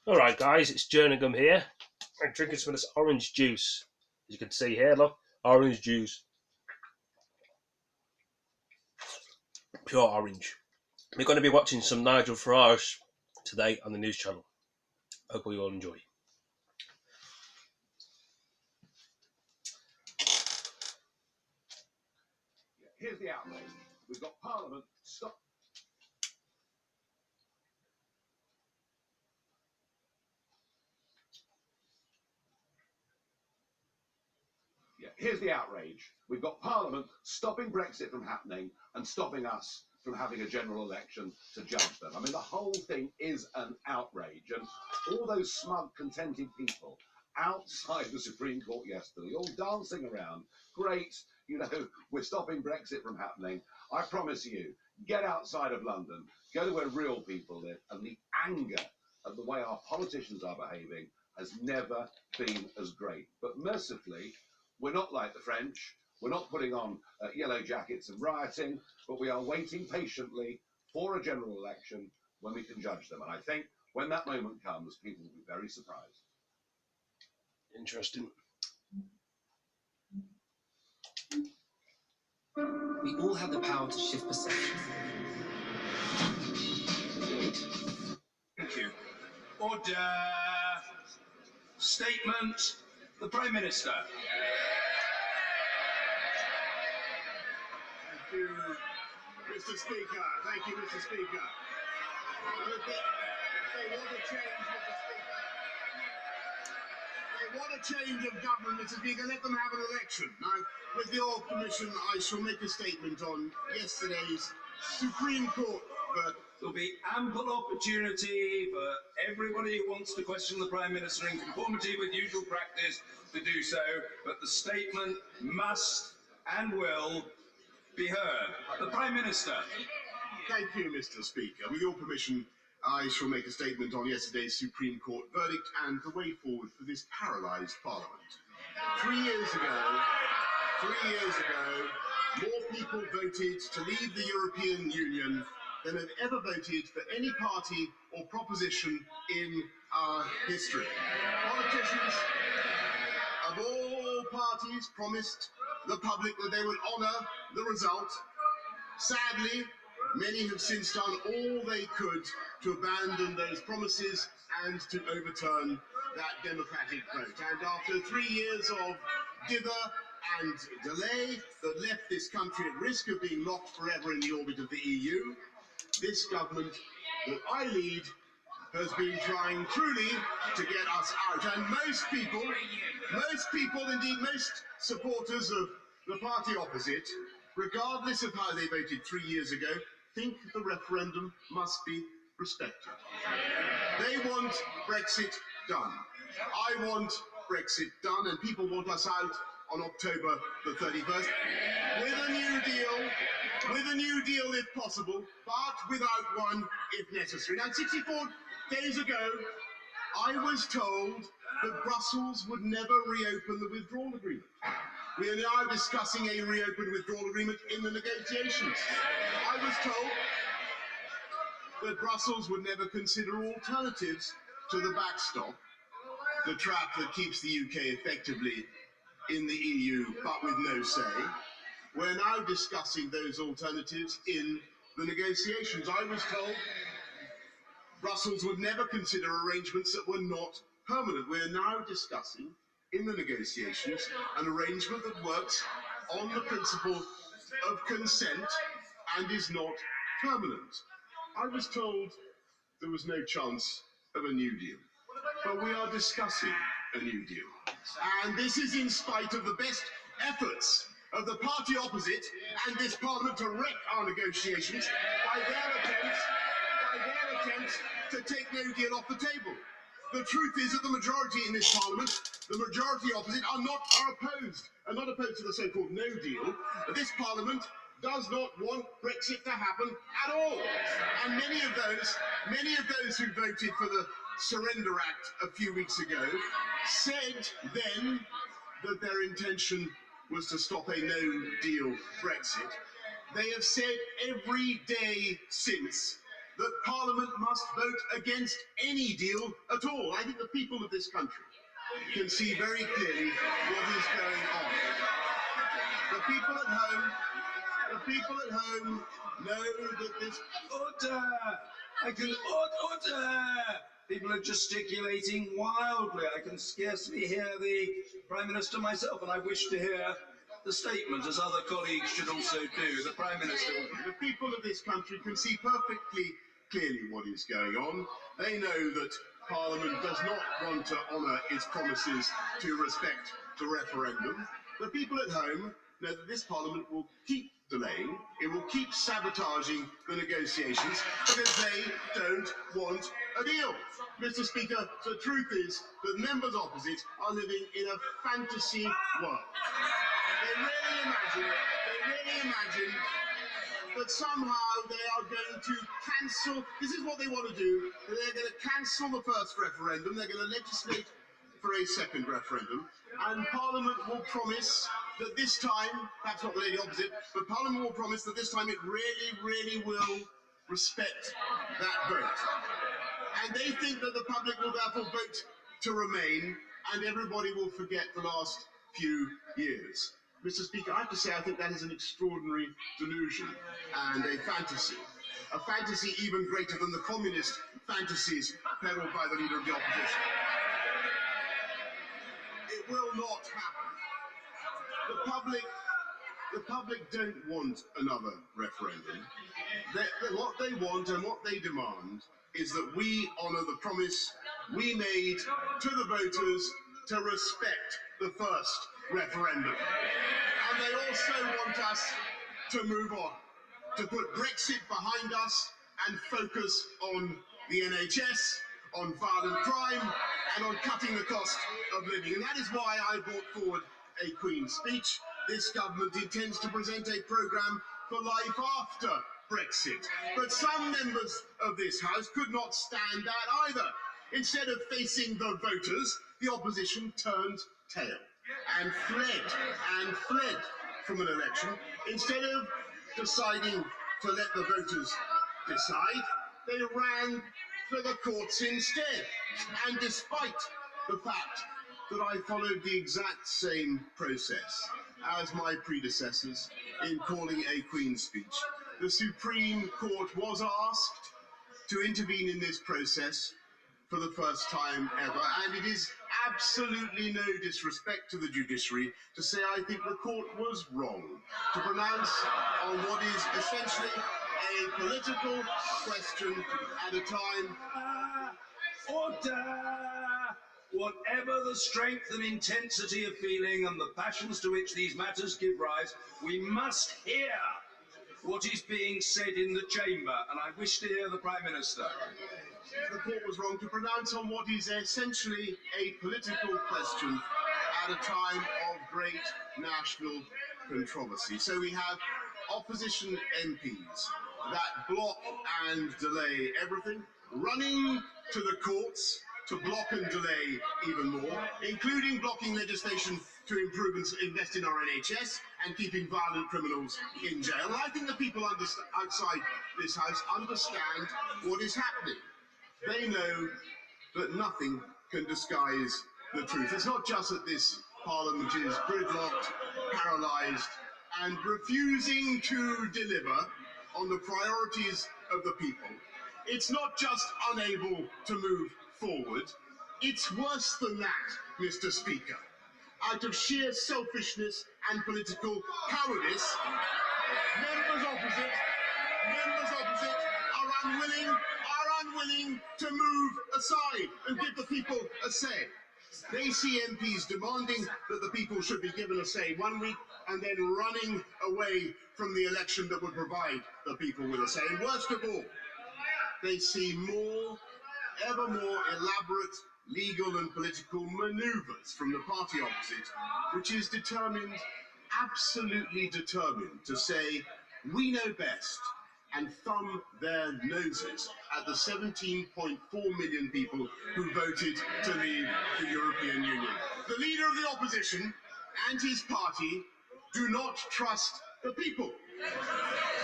Alright guys, it's Jerningam here. I'm drinking some of this orange juice. As you can see here, look. Orange juice. Pure orange. We're going to be watching some Nigel Farage today on the news channel. Hope you all enjoy. Here's the outrage. We've got Parliament stop. Here's the outrage. We've got Parliament stopping Brexit from happening and stopping us from having a general election to judge them. I mean, the whole thing is an outrage. And all those smug, contented people outside the Supreme Court yesterday, all dancing around, great, we're stopping Brexit from happening. I promise you, get outside of London, go to where real people live, and the anger at the way our politicians are behaving has never been as great. But mercifully, we're not like the French. We're not putting on yellow jackets and rioting, but we are waiting patiently for a general election when we can judge them. And I think when that moment comes, people will be very surprised. Interesting. We all have the power to shift perception. Thank you. Order. Statement. The Prime Minister. Thank you, Mr. Speaker. Thank you, Mr. Speaker. They want a change, Mr. Speaker. They want a change of government, Mr. Speaker. Let them have an election. Now, with your permission, I shall make a statement on yesterday's Supreme Court verdict. There'll be ample opportunity for everybody who wants to question the Prime Minister in conformity with usual practice to do so, but the statement must and will be heard. The Prime Minister. Thank you, Mr. Speaker. With your permission, I shall make a statement on yesterday's Supreme Court verdict and the way forward for this paralysed Parliament. 3 years ago, more people voted to leave the European Union than have ever voted for any party or proposition in our history. Politicians of all parties promised the public that they would honour the result. Sadly, many have since done all they could to abandon those promises and to overturn that democratic vote. And after 3 years of dither and delay that left this country at risk of being locked forever in the orbit of the EU, this government that I lead has been trying truly to get us out. And most people, indeed most supporters of the party opposite, regardless of how they voted 3 years ago, think the referendum must be respected. They want Brexit done. I want Brexit done, and people want us out on October the 31st with a new deal if possible, but without one if necessary. Now, 64 days ago, I was told that Brussels would never reopen the withdrawal agreement. We are now discussing a reopened withdrawal agreement in the negotiations. I was told that Brussels would never consider alternatives to the backstop, the trap that keeps the UK effectively in the EU but with no say. We're now discussing those alternatives in the negotiations. I was told Brussels would never consider arrangements that were not permanent. We're now discussing in the negotiations an arrangement that works on the principle of consent and is not permanent. I was told there was no chance of a new deal, but we are discussing a new deal. And this is in spite of the best efforts of the party opposite and this Parliament to wreck our negotiations by their attempts to take no deal off the table. The truth is that the majority in this Parliament, the majority opposite, are not opposed to the so-called no deal. This Parliament does not want Brexit to happen at all. And many of those who voted for the Surrender Act a few weeks ago said then that their intention was to stop a no-deal Brexit. They have said every day since that Parliament must vote against any deal at all. I think the people of this country can see very clearly what is going on. The people at home know that this... Order! Order! People are gesticulating wildly. I can scarcely hear the Prime Minister myself, and I wish to hear the statement, as other colleagues should also do. The Prime Minister. The people of this country can see perfectly clearly what is going on. They know that Parliament does not want to honour its promises to respect the referendum. The people at home know that this Parliament will keep delaying, it will keep sabotaging the negotiations because they don't want a deal. Mr. Speaker, the truth is that members opposite are living in a fantasy world. They really imagine that somehow they are going to cancel, this is what they want to do, that they're going to cancel the first referendum, they're going to legislate for a second referendum, and Parliament will promise that this time, perhaps not the lady opposite, but Parliament will promise that this time it really will respect that vote. And they think that the public will therefore vote to remain, and everybody will forget the last few years. Mr. Speaker, I have to say I think that is an extraordinary delusion and a fantasy even greater than the communist fantasies peddled by the Leader of the Opposition. It will not happen. The public don't want another referendum. What they want and what they demand is that we honour the promise we made to the voters to respect the first referendum. And they also want us to move on, to put Brexit behind us and focus on the NHS, on violent crime, and on cutting the cost of living. And that is why I brought forward a Queen's speech. This government intends to present a programme for life after Brexit. But some members of this House could not stand that either. Instead of facing the voters, the opposition turned tail and fled from an election. Instead of deciding to let the voters decide, they ran for the courts instead. And despite the fact that I followed the exact same process as my predecessors in calling a Queen's speech, the Supreme Court was asked to intervene in this process for the first time ever, and it is absolutely no disrespect to the judiciary to say I think the court was wrong to pronounce on what is essentially a political question at a time. Order! Whatever the strength and intensity of feeling and the passions to which these matters give rise, we must hear what is being said in the chamber, and I wish to hear the Prime Minister. The court was wrong to pronounce on what is essentially a political question at a time of great national controversy. So we have opposition MPs that block and delay everything, running to the courts to block and delay even more, including blocking legislation to improve and invest in our NHS and keeping violent criminals in jail. And I think the people outside this House understand what is happening. They know that nothing can disguise the truth. It's not just that this Parliament is gridlocked, paralysed, and refusing to deliver on the priorities of the people. It's not just unable to move forward. It's worse than that, Mr. Speaker. Out of sheer selfishness and political cowardice, members opposite are unwilling to move aside and give the people a say. They see MPs demanding that the people should be given a say 1 week and then running away from the election that would provide the people with a say. And worst of all, they see ever more elaborate legal and political manoeuvres from the party opposite, which is absolutely determined to say, we know best, and thumb their noses at the 17.4 million people who voted to leave the European Union. The leader of the opposition and his party do not trust the people.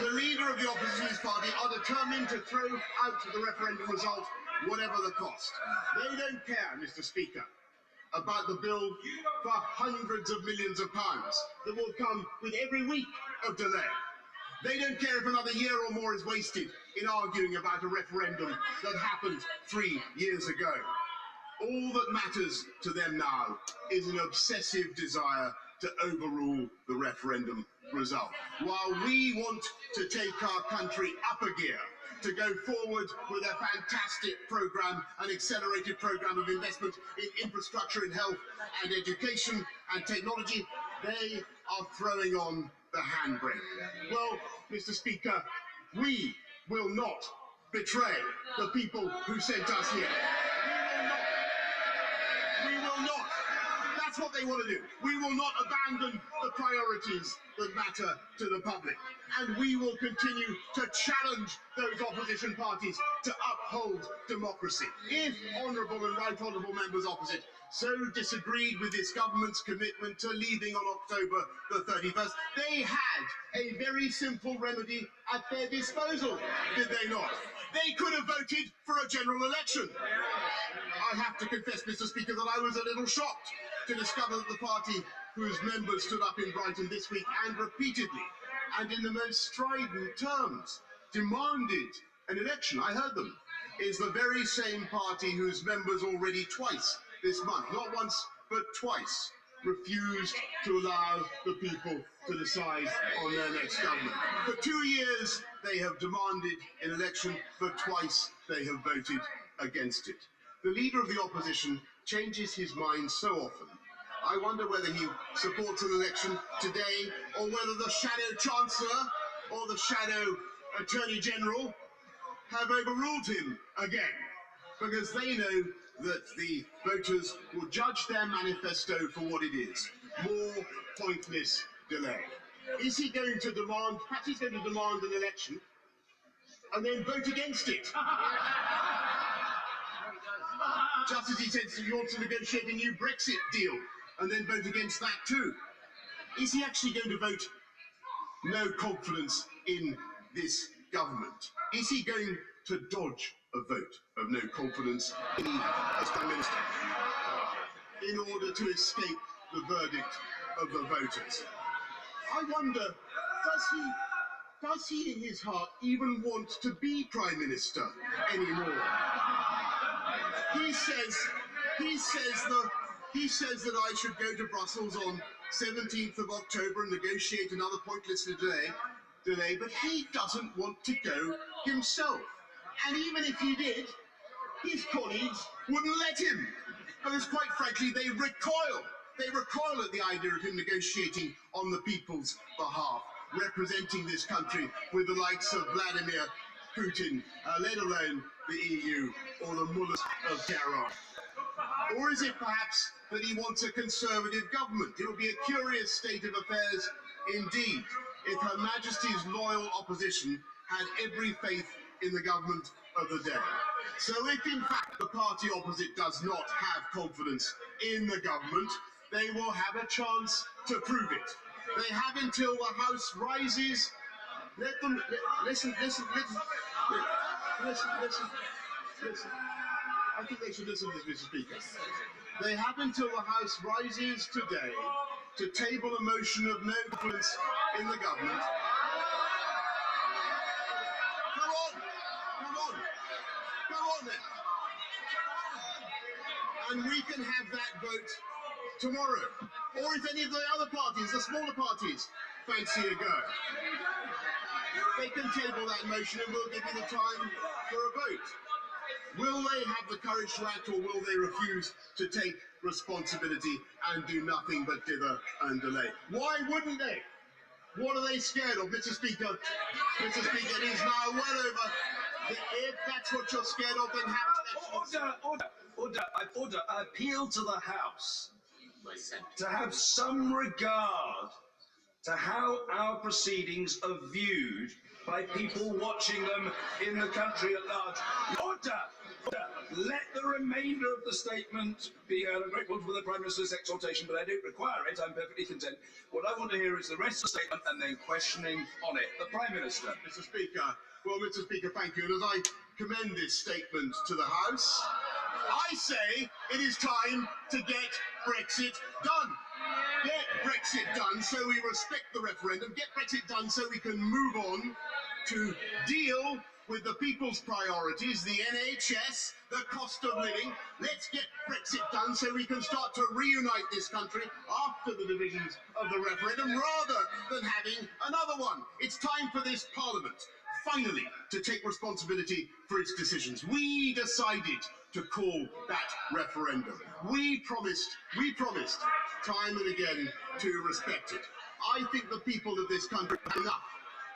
The leader of the opposition party are determined to throw out the referendum result, whatever the cost. They don't care, Mr. Speaker, about the bill for hundreds of millions of pounds that will come with every week of delay. They don't care if another year or more is wasted in arguing about a referendum that happened 3 years ago. All that matters to them now is an obsessive desire to overrule the referendum result. While we want to take our country up a gear, to go forward with a fantastic programme, an accelerated programme of investment in infrastructure, in health and education and technology, they are throwing on the handbrake. Well, Mr. Speaker, we will not betray the people who sent us here. We will not. That's what they want to do. We will not abandon the priorities that matter to the public. And we will continue to challenge those opposition parties to uphold democracy. If honourable and right honourable members opposite so disagreed with this government's commitment to leaving on October the 31st, they had a very simple remedy at their disposal, did they not? They could have voted for a general election. I have to confess, Mr. Speaker, that I was a little shocked to discover that the party whose members stood up in Brighton this week and repeatedly and in the most strident terms demanded an election, I heard them, is the very same party whose members already twice this month, not once but twice, refused to allow the people to decide on their next government. For 2 years they have demanded an election, but twice they have voted against it. The leader of the opposition changes his mind so often. I wonder whether he supports an election today or whether the shadow chancellor or the shadow attorney general have overruled him again, because they know that the voters will judge their manifesto for what it is: more pointless delay. Is he going to demand, perhaps he's going to demand an election and then vote against it? Just as he said he wants to negotiate a new Brexit deal and then vote against that too. Is he actually going to vote no confidence in this government? Is he going to dodge a vote of no confidence in as Prime Minister in order to escape the verdict of the voters? I wonder, does he in his heart even want to be Prime Minister anymore? He says that I should go to Brussels on 17th of October and negotiate another pointless delay, but he doesn't want to go himself. And even if he did, his colleagues wouldn't let him, because quite frankly they recoil. They recoil at the idea of him negotiating on the people's behalf, representing this country with the likes of Vladimir Putin, let alone the EU or the mullahs of Tehran. Or is it perhaps that he wants a conservative government? It would be a curious state of affairs indeed if Her Majesty's loyal opposition had every faith in the government of the day. So if in fact the party opposite does not have confidence in the government, they will have a chance to prove it. They have until the House rises. Let them listen. I think they should listen to this, Mr. Speaker. They have until the House rises today to table a motion of no confidence in the government. Come on then. And we can have that vote tomorrow. Or if any of the other parties, the smaller parties, fancy a go, they can table that motion and we'll give you the time for a vote. Will they have the courage to act, or will they refuse to take responsibility and do nothing but dither and delay? Why wouldn't they? What are they scared of, Mr. Speaker? Mr. Speaker, it is now well over. If that's what you're scared of, then have Order. I appeal to the House to have some regard to how our proceedings are viewed by people watching them in the country at large. Order! Let the remainder of the statement be heard. I'm grateful for the Prime Minister's exhortation, but I don't require it. I'm perfectly content. What I want to hear is the rest of the statement and then questioning on it. The Prime Minister. Mr. Speaker. Well, Mr. Speaker, thank you. And as I commend this statement to the House, I say it is time to get Brexit done. Get Brexit done so we respect the referendum. Get Brexit done so we can move on to deal with the people's priorities, the NHS, the cost of living. Let's get Brexit done so we can start to reunite this country after the divisions of the referendum rather than having another one. It's time for this Parliament finally to take responsibility for its decisions. We decided to call that referendum. We promised time and again to respect it. I think the people of this country have enough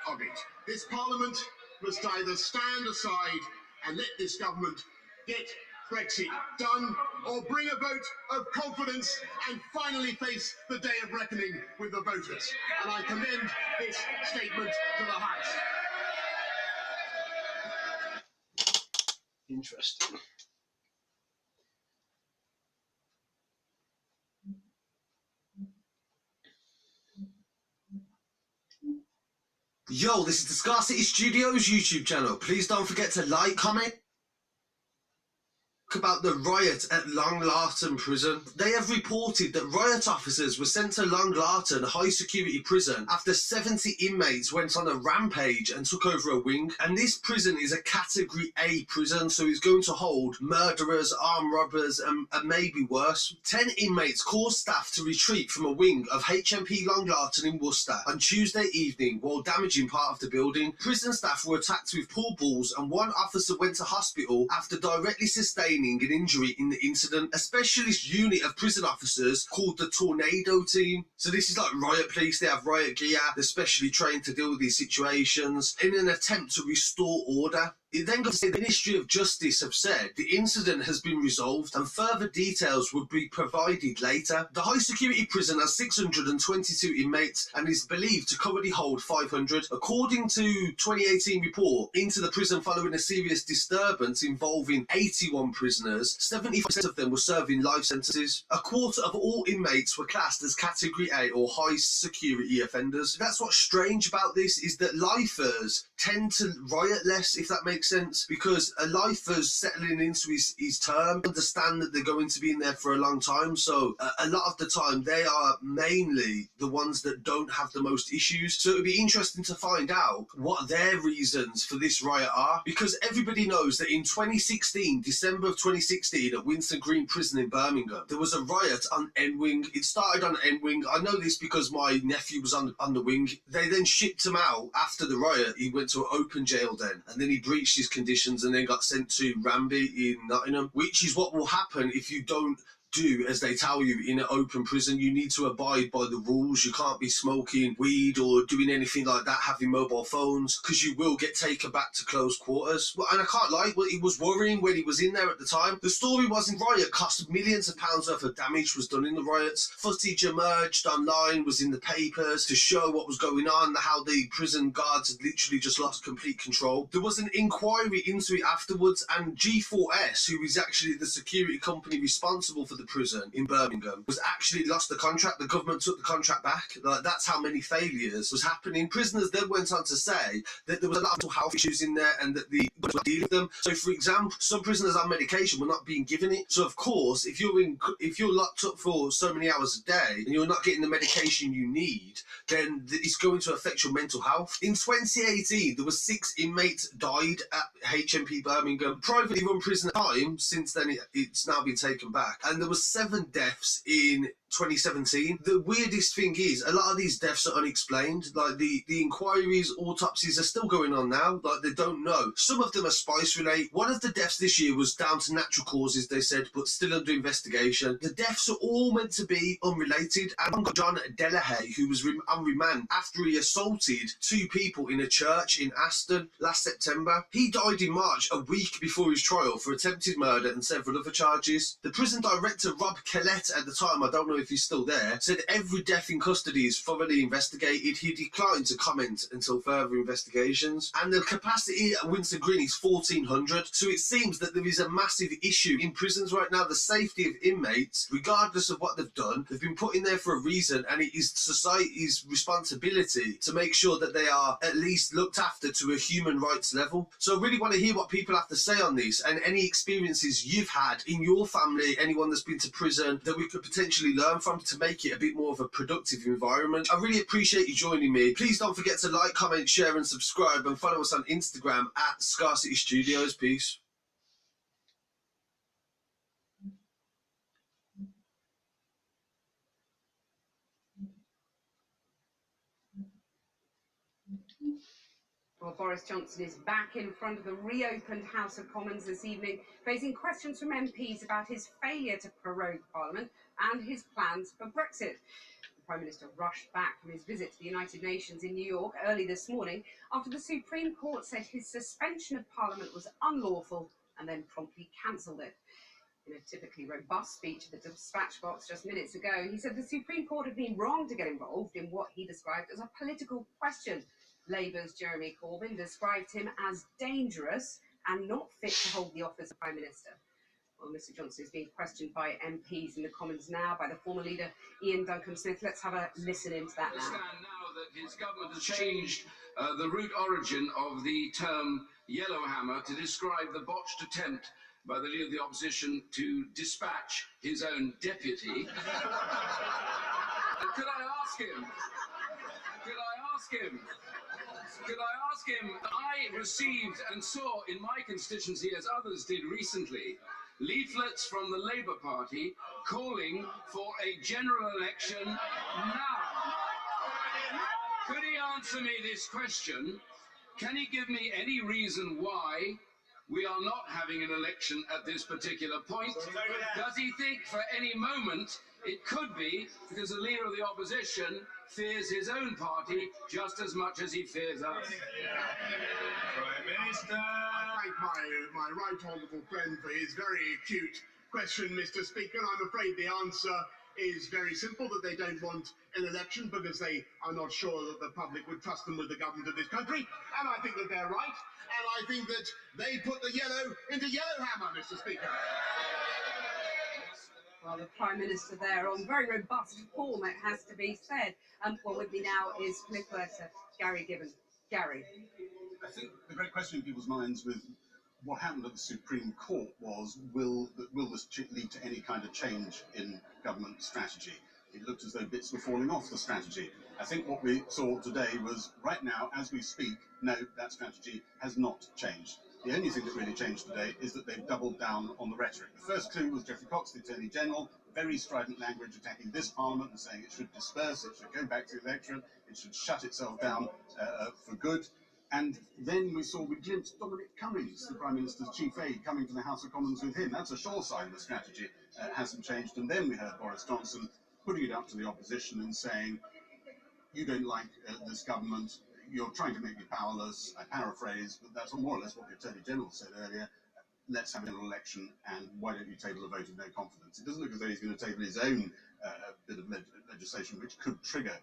of it. This Parliament must either stand aside and let this government get Brexit done, or bring a vote of confidence and finally face the day of reckoning with the voters. And I commend this statement to the House. Interesting. Yo, this is the Scar City Studios YouTube channel. Please don't forget to like, comment about the riot at Long Lartin prison. They have reported that riot officers were sent to Long Lartin high security prison after 70 inmates went on a rampage and took over a wing. And this prison is a category A prison, so it's going to hold murderers, armed robbers and maybe worse. 10 inmates caused staff to retreat from a wing of HMP Long Lartin in Worcester on Tuesday evening while damaging part of the building. Prison staff were attacked with pool balls and one officer went to hospital after directly sustaining an injury in the incident. A specialist unit of prison officers called the Tornado Team. So this is like riot police. They have riot gear. They're specially trained to deal with these situations in an attempt to restore order. It then goes to say the Ministry of Justice have said the incident has been resolved and further details will be provided later. The high security prison has 622 inmates and is believed to currently hold 500. According to 2018 report into the prison following a serious disturbance involving 81 prisoners, 75% of them were serving life sentences. A quarter of all inmates were classed as category A or high security offenders. That's what's strange about this, is that lifers tend to riot less, if that makes sense, because a lifer's settling into his term, understand that they're going to be in there for a long time, so a lot of the time they are mainly the ones that don't have the most issues. So it would be interesting to find out what their reasons for this riot are, because everybody knows that in 2016, December of 2016, at Winston Green Prison in Birmingham, there was a riot on N Wing. It started on N Wing. I know this because my nephew was on the wing. They then shipped him out after the riot. He went to an open jail then, and then he breached his conditions and then got sent to Ramby in Nottingham, which is what will happen if you don't do as they tell you in an open prison. You need to abide by the rules. You can't be smoking weed or doing anything like that, having mobile phones, because you will get taken back to close quarters. Well, and I can't lie, well, it was worrying when he was in there at the time. The story was in riot cost millions of pounds worth of damage was done in the riots. Footage emerged online, was in the papers to show what was going on, how the prison guards had literally just lost complete control. There was an inquiry into it afterwards, and G4S, who is actually the security company responsible for the prison in Birmingham, was actually lost the contract. The government took the contract back. Like, that's how many failures was happening. Prisoners then went on to say that there was a lot of mental health issues in there and that the government deal with them. So, for example, some prisoners on medication were not being given it. So, of course, if you're locked up for so many hours a day and you're not getting the medication you need, then it's going to affect your mental health. In 2018, there were 6 inmates died at HMP Birmingham, privately run prison at the time. Since then, it's now been taken back. And there was 7 deaths in 2017. The weirdest thing is a lot of these deaths are unexplained. Like the inquiries, autopsies are still going on now. Like, they don't know. Some of them are spice related. One of the deaths this year was down to natural causes, they said, but still under investigation. The deaths are all meant to be unrelated. And John Delahaye, who was on remand after he assaulted 2 people in a church in Aston last September. He died in March, a week before his trial, for attempted murder and several other charges. The prison director, Rob Kellett, at the time, I don't know know if he's still there, said every death in custody is thoroughly investigated. He declined to comment until further investigations. And the capacity at Windsor Green is 1,400. So it seems that there is a massive issue in prisons right now. The safety of inmates, regardless of what they've done, they've been put in there for a reason, and it is society's responsibility to make sure that they are at least looked after to a human rights level. So I really want to hear what people have to say on this, and any experiences you've had in your family, anyone that's been to prison, that we could potentially learn from to make it a bit more of a productive environment. I really appreciate you joining me. Please don't forget to like, comment, share and subscribe, and follow us on Instagram at Scarcity Studios. Peace. Well, Boris Johnson is back in front of the reopened House of Commons this evening, facing questions from MPs about his failure to prorogue Parliament and his plans for Brexit. The Prime Minister rushed back from his visit to the United Nations in New York early this morning after the Supreme Court said his suspension of Parliament was unlawful and then promptly cancelled it. In a typically robust speech at the dispatch box just minutes ago, he said the Supreme Court had been wrong to get involved in what he described as a political question. Labour's Jeremy Corbyn described him as dangerous and not fit to hold the office of Prime Minister. Well, Mr Johnson is being questioned by MPs in the Commons now by the former leader Ian Duncan-Smith. Let's have a listen into that now. I understand now that his government has changed the root origin of the term Yellowhammer to describe the botched attempt by the leader of the opposition to dispatch his own deputy. And could I ask him? I received and saw in my constituency, as others did recently, leaflets from the Labour Party calling for a general election now. Could he answer me this question? Can he give me any reason why we are not having an election at this particular point? Does he think for any moment it could be because the leader of the opposition fears his own party just as much as he fears us? Prime Minister. I thank my right honourable friend for his very acute question, Mr. Speaker. I'm afraid the answer is very simple, that they don't want an election because they are not sure that the public would trust them with the government of this country. And I think that they're right. And I think that they put the yellow into Yellowhammer, Mr. Speaker. Well, the Prime Minister there on very robust form, it has to be said. Well, with me now is political editor Gary Gibbon. Gary. I think the great question in people's minds with what happened at the Supreme Court was, will this lead to any kind of change in government strategy? It looked as though bits were falling off the strategy. I think what we saw today was, right now, as we speak, no, that strategy has not changed. The only thing that really changed today is that they've doubled down on the rhetoric. The first clue was Geoffrey Cox, the Attorney General, very strident language attacking this Parliament and saying it should disperse, it should go back to the electorate, it should shut itself down for good. And then we glimpsed Dominic Cummings, the Prime Minister's chief aide, coming to the House of Commons with him. That's a sure sign the strategy hasn't changed. And then we heard Boris Johnson putting it up to the opposition and saying, you don't like this government, you're trying to make me powerless. I paraphrase, but that's more or less what the Attorney General said earlier. Let's have an election, and why don't you table a vote of no confidence? It doesn't look as though he's going to table his own bit of legislation which could trigger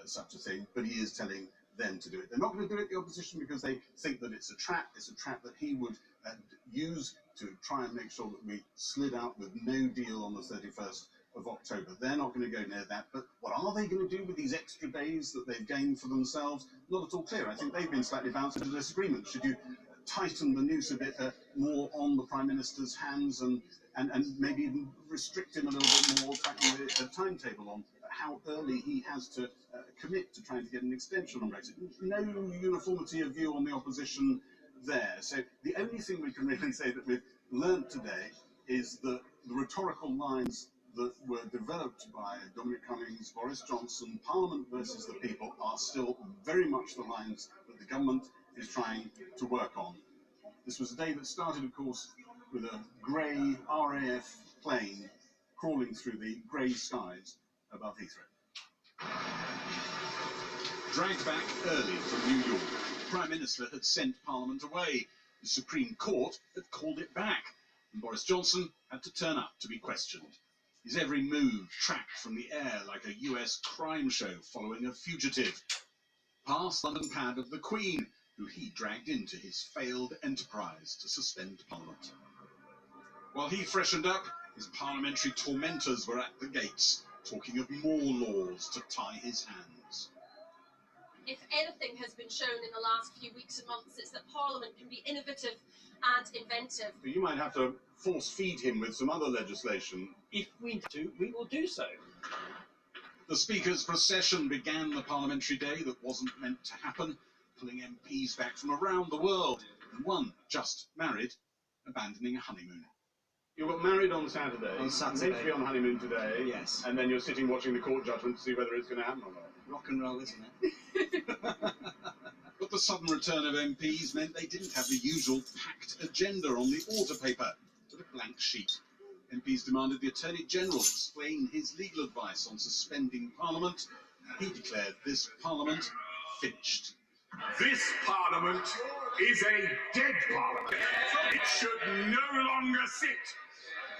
such a thing, but he is telling them to do it. They're not going to do it, the opposition, because they think that it's a trap. It's a trap that he would use to try and make sure that we slid out with no deal on the 31st of October. They're not going to go near that. But what are they going to do with these extra days that they've gained for themselves? Not at all clear. I think they've been slightly bounced into disagreement. Should you tighten the noose a bit more on the Prime Minister's hands and maybe even restrict him a little bit more, tracking the timetable on how early he has to commit to trying to get an extension on Brexit? No uniformity of view on the opposition there. So the only thing we can really say that we've learnt today is that the rhetorical lines that were developed by Dominic Cummings, Boris Johnson, Parliament versus the people, are still very much the lines that the government is trying to work on. This was a day that started, of course, with a grey RAF plane crawling through the grey skies above Heathrow. Dragged back early from New York, the Prime Minister had sent Parliament away. The Supreme Court had called it back, and Boris Johnson had to turn up to be questioned. his every move tracked from the air like a US crime show following a fugitive. Past London pad of the Queen, who he dragged into his failed enterprise to suspend Parliament. While he freshened up, his parliamentary tormentors were at the gates, talking of more laws to tie his hands. If anything has been shown in the last few weeks and months, it's that Parliament can be innovative and inventive. You might have to force feed him with some other legislation. If we do, we will do so. The Speaker's procession began the parliamentary day that wasn't meant to happen, pulling MPs back from around the world, and one, just married, abandoning a honeymoon. You got married on Saturday. On Saturday. Meant to be on honeymoon today. Yes. And then you're sitting watching the court judgment to see whether it's going to happen or not. Rock and roll, isn't it? But the sudden return of MPs meant they didn't have the usual packed agenda on the order paper, but a blank sheet. MPs demanded the Attorney-General explain his legal advice on suspending Parliament. He declared this Parliament finished. This Parliament is a dead Parliament. It should no longer sit.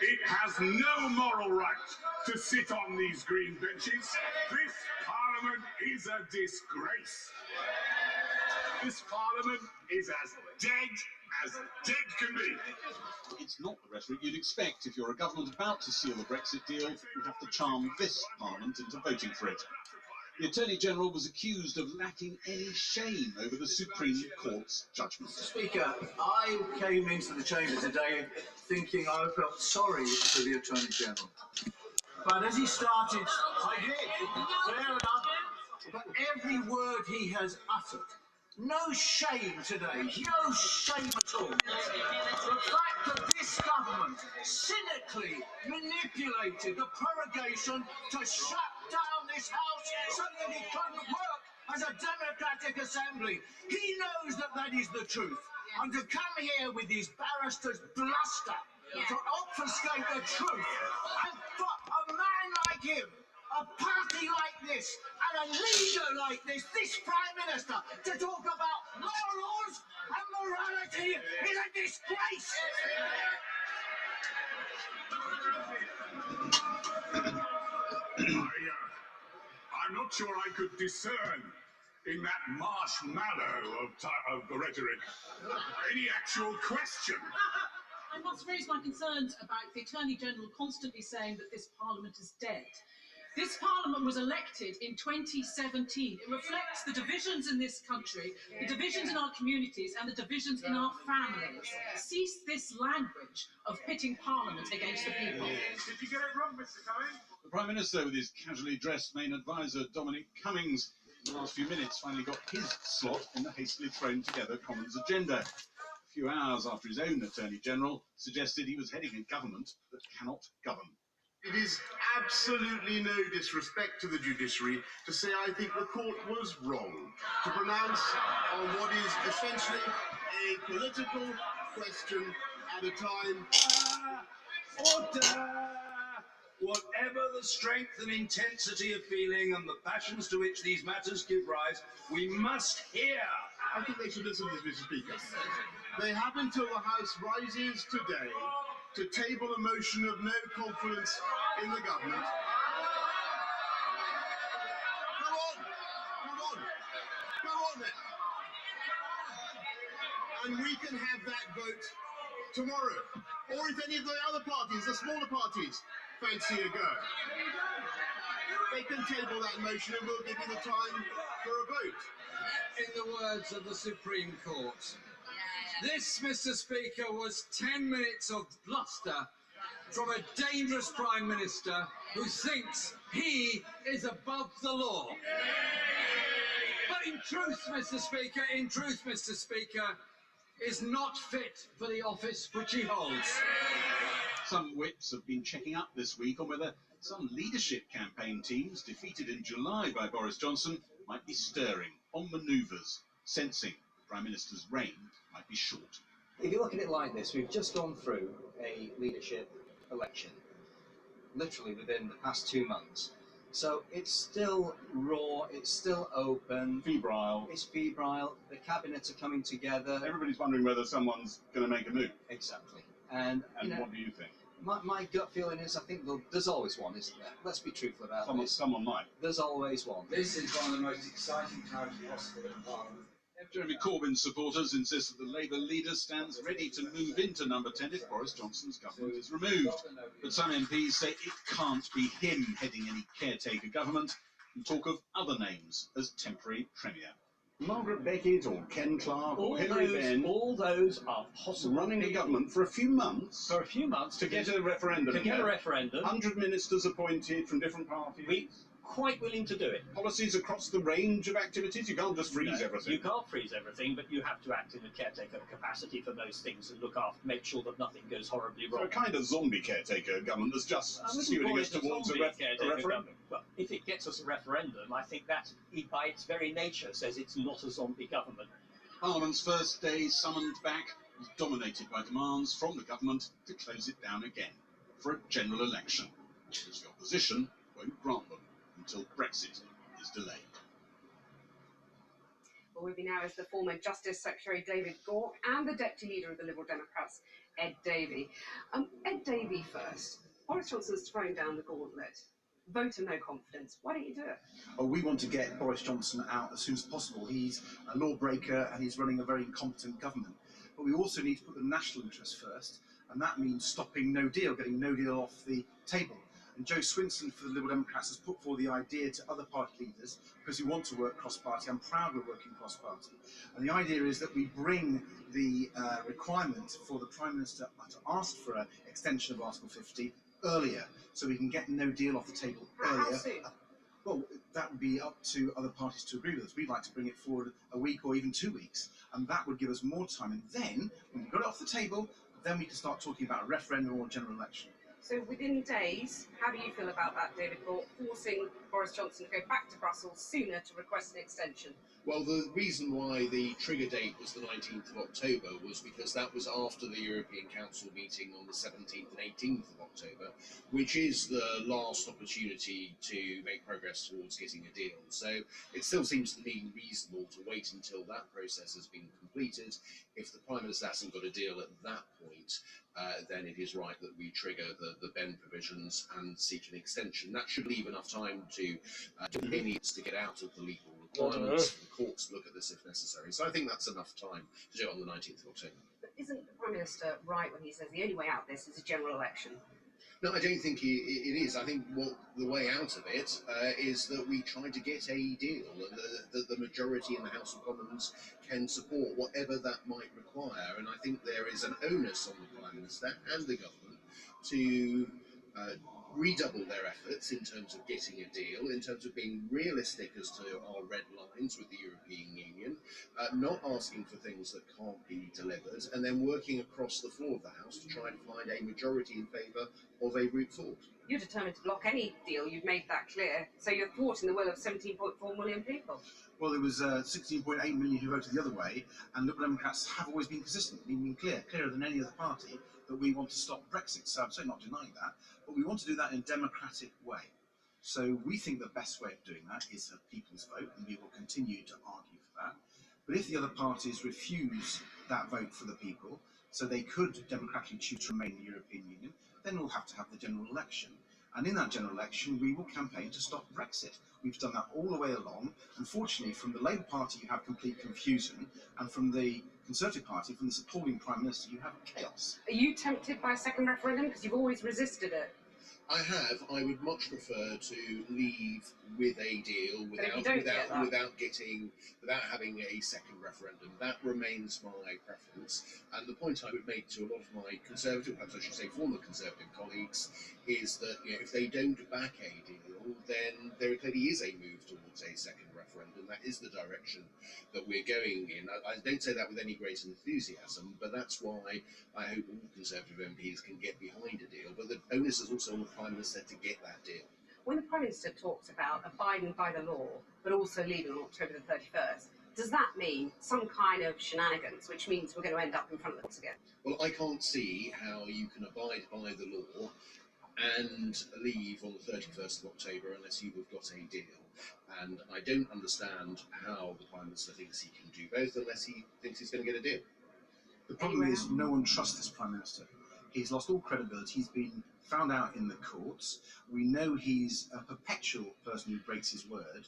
It has no moral right to sit on these green benches. This Parliament is a disgrace. This Parliament is as dead can be. It's not the rhetoric you'd expect. If you're a government about to seal the Brexit deal, you have to charm this Parliament into voting for it. The Attorney-General was accused of lacking any shame over the Supreme Court's judgment. Mr. Speaker, I came into the chamber today thinking I felt sorry for the Attorney-General. But as he started, I did, fair enough, but every word he has uttered, no shame today, no shame at all. The fact that this government cynically manipulated the prorogation to shut down this House so that it couldn't work as a democratic assembly. He knows that that is the truth. And to come here with his barrister's bluster to obfuscate the truth, and for a man like him, a party like this, and a leader like this Prime Minister, to talk about morals and morality is a disgrace! I'm not sure I could discern in that marshmallow of the rhetoric any actual question. I must raise my concerns about the Attorney-General constantly saying that this Parliament is dead. This Parliament was elected in 2017. It reflects the divisions in this country, the divisions in our communities and the divisions in our families. Cease this language of pitting Parliament against the people. Did you get it wrong, Mr. Cummings? The Prime Minister, with his casually dressed main advisor, Dominic Cummings, in the last few minutes finally got his slot in the hastily thrown together Commons agenda. A few hours after his own Attorney-General suggested he was heading a government that cannot govern. It is absolutely no disrespect to the judiciary to say I think the court was wrong to pronounce on what is essentially a political question at a time. Order! Whatever the strength and intensity of feeling and the passions to which these matters give rise, we must hear. I think they should listen to this, Mr. Speaker. They have until the House rises today to table a motion of no confidence in the government. Go on then. And we can have that vote tomorrow. Or if any of the other parties, the smaller parties, fancy a go, they can table that motion and we'll give you the time for a vote. In the words of the Supreme Court, this, Mr. Speaker, was 10 minutes of bluster from a dangerous Prime Minister who thinks he is above the law. But in truth, Mr. Speaker, is not fit for the office which he holds. Some whips have been checking up this week on whether some leadership campaign teams defeated in July by Boris Johnson might be stirring on manoeuvres, sensing the Prime Minister's reign might be short. If you look at it like this, we've just gone through a leadership election, literally within the past 2 months. So it's still raw, it's still open. Febrile. It's febrile, the cabinets are coming together. Everybody's wondering whether someone's going to make a move. Exactly. And what do you think? My gut feeling is I think there's always one, isn't there? Let's be truthful about this. Someone might. There's always one. This is one of the most exciting times possible in Parliament. Jeremy Corbyn's supporters insist that the Labour leader stands ready to move into number 10 if Boris Johnson's government is removed. But some MPs say it can't be him heading any caretaker government and talk of other names as temporary premier. Margaret Beckett or Ken Clarke or Hilary Benn. All those are possible. Running the government for a few months. For a few months. To get a referendum. To get a referendum. 100 ministers appointed from different parties. We're quite willing to do it. Policies across the range of activities. You can't just freeze everything. You can't freeze everything, but you have to act in a caretaker capacity for those things and look after, make sure that nothing goes horribly wrong. So a kind of zombie caretaker government that's just stewarding us towards a referendum. Well, if it gets us a referendum, I think that, by its very nature, says it's not a zombie government. Parliament's first day summoned back was dominated by demands from the government to close it down again for a general election, which the opposition won't grant them until Brexit is delayed. Well, with me now is the former Justice Secretary David Gauke and the Deputy Leader of the Liberal Democrats, Ed Davey. Ed Davey first. Boris Johnson's thrown down the gauntlet. Vote of no confidence. Why don't you do it? Oh, we want to get Boris Johnson out as soon as possible. He's a lawbreaker and he's running a very incompetent government. But we also need to put the national interest first, and that means stopping no deal, getting no deal off the table. And Joe Swinson for the Liberal Democrats has put forward the idea to other party leaders, because we want to work cross-party. I'm proud we're working cross-party. And the idea is that we bring the requirement for the Prime Minister to ask for an extension of Article 50 earlier, so we can get no deal off the table earlier. How soon? Well, that would be up to other parties to agree with us. We'd like to bring it forward a week or even 2 weeks, and that would give us more time. And then, when we've got it off the table, then we can start talking about a referendum or a general election. So within days, how do you feel about that, David Gauke, forcing Boris Johnson to go back to Brussels sooner to request an extension? Well, the reason why the trigger date was the 19th of October was because that was after the European Council meeting on the 17th and 18th of October, which is the last opportunity to make progress towards getting a deal. So it still seems to me reasonable to wait until that process has been completed. If the Prime Minister hasn't got a deal at that point, then it is right that we trigger the Ben provisions and seek an extension. That should leave enough time to needs to get out of the legal requirements, for the courts to look at this if necessary. So I think that's enough time to do it on the 19th of October. But isn't the Prime Minister right when he says the only way out of this is a general election? No, I don't think it is. I think the way out of it is that we try to get a deal, and that the majority in the House of Commons can support whatever that might require. And I think there is an onus on the Prime Minister and the government to redouble their efforts in terms of getting a deal, in terms of being realistic as to our red lines with the European Union, not asking for things that can't be delivered, and then working across the floor of the House to try and find a majority in favour of a route forward. You're determined to block any deal, you've made that clear. So you're thwarting the will of 17.4 million people. Well, there was 16.8 million who voted the other way, and Liberal Democrats have always been consistent, been clearer than any other party, that we want to stop Brexit. So I'm certainly not denying that, but we want to do that in a democratic way. So we think the best way of doing that is a people's vote, and we will continue to argue for that. But if the other parties refuse that vote for the people, so they could democratically choose to remain in the European Union, then we'll have to have the general election. And in that general election, we will campaign to stop Brexit. We've done that all the way along. Unfortunately, from the Labour Party, you have complete confusion, and from the Conservative Party, from this appalling Prime Minister, you have chaos. Are you tempted by a second referendum? Because you've always resisted it. I have. I would much prefer to leave with a deal without having a second referendum. That remains my preference. And the point I would make to a lot of my Conservative, perhaps I should say former Conservative colleagues, is that if they don't back a deal, then there clearly is a move towards a second referendum. That is the direction that we're going in. I don't say that with any great enthusiasm, but that's why I hope all Conservative MPs can get behind a deal. But the onus is also on the Prime Minister to get that deal. When the Prime Minister talks about abiding by the law, but also leaving on October the 31st, does that mean some kind of shenanigans, which means we're going to end up in front of the courts again? Well, I can't see how you can abide by the law and leave on the 31st of October unless you've got a deal. And I don't understand how the Prime Minister thinks he can do both unless he thinks he's going to get a deal. The problem is no one trusts this Prime Minister. He's lost all credibility. He's been found out in the courts. We know he's a perpetual person who breaks his word.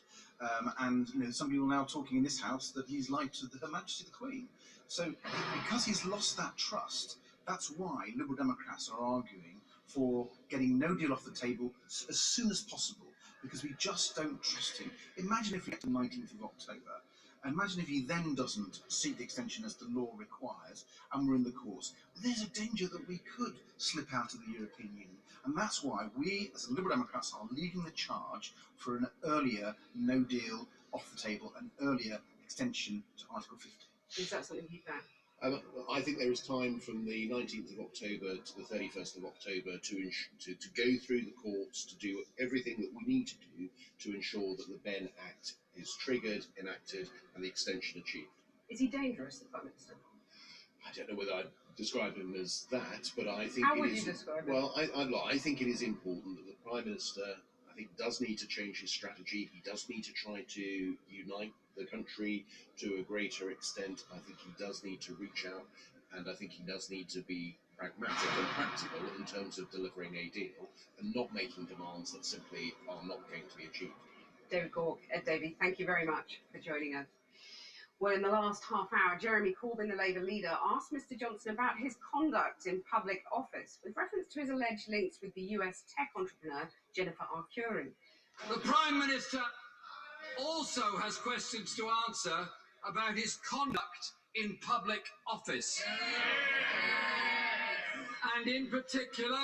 And some people now talking in this house that he's lied to Her Majesty the Queen. So because he's lost that trust, that's why Liberal Democrats are arguing for getting no deal off the table as soon as possible, because we just don't trust him. Imagine if we get to the 19th of October. Imagine if he then doesn't seek the extension as the law requires, and we're in the courts. There's a danger that we could slip out of the European Union. And that's why we, as the Liberal Democrats, are leading the charge for an earlier no deal off the table, an earlier extension to Article 50. Is that something you'd back? I think there is time from the 19th of October to the 31st of October to go through the courts, to do everything that we need to do to ensure that the Benn Act is triggered, enacted, and the extension achieved. Is he dangerous, the Prime Minister? I don't know whether I'd describe him as that, but I think How would you describe him? Well, I think it is important that the Prime Minister, I think, does need to change his strategy. He does need to try to unite the country to a greater extent. I think he does need to reach out, and I think he does need to be pragmatic and practical in terms of delivering a deal and not making demands that simply are not going to be achieved. David Gork, Davey, thank you very much for joining us. Well, in the last half hour, Jeremy Corbyn, the Labour leader, asked Mr Johnson about his conduct in public office with reference to his alleged links with the US tech entrepreneur Jennifer Arcuri. The Prime Minister also has questions to answer about his conduct in public office. And in particular,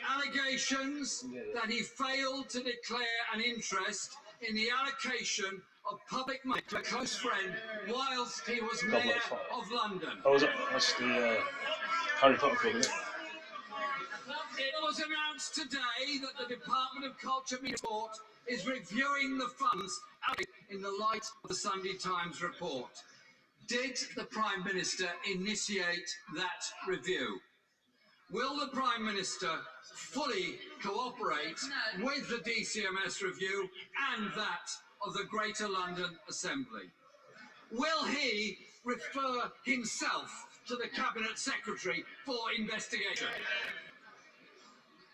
allegations that he failed to declare an interest in the allocation of public money to a close friend whilst he was Mayor of London. Oh, that's the Harry Potter film, isn't it? It was announced today that the Department of Culture and Sport is reviewing the funds in the light of the Sunday Times report. Did the Prime Minister initiate that review? Will the Prime Minister fully cooperate with the DCMS review and that of the Greater London Assembly? Will he refer himself to the Cabinet Secretary for investigation?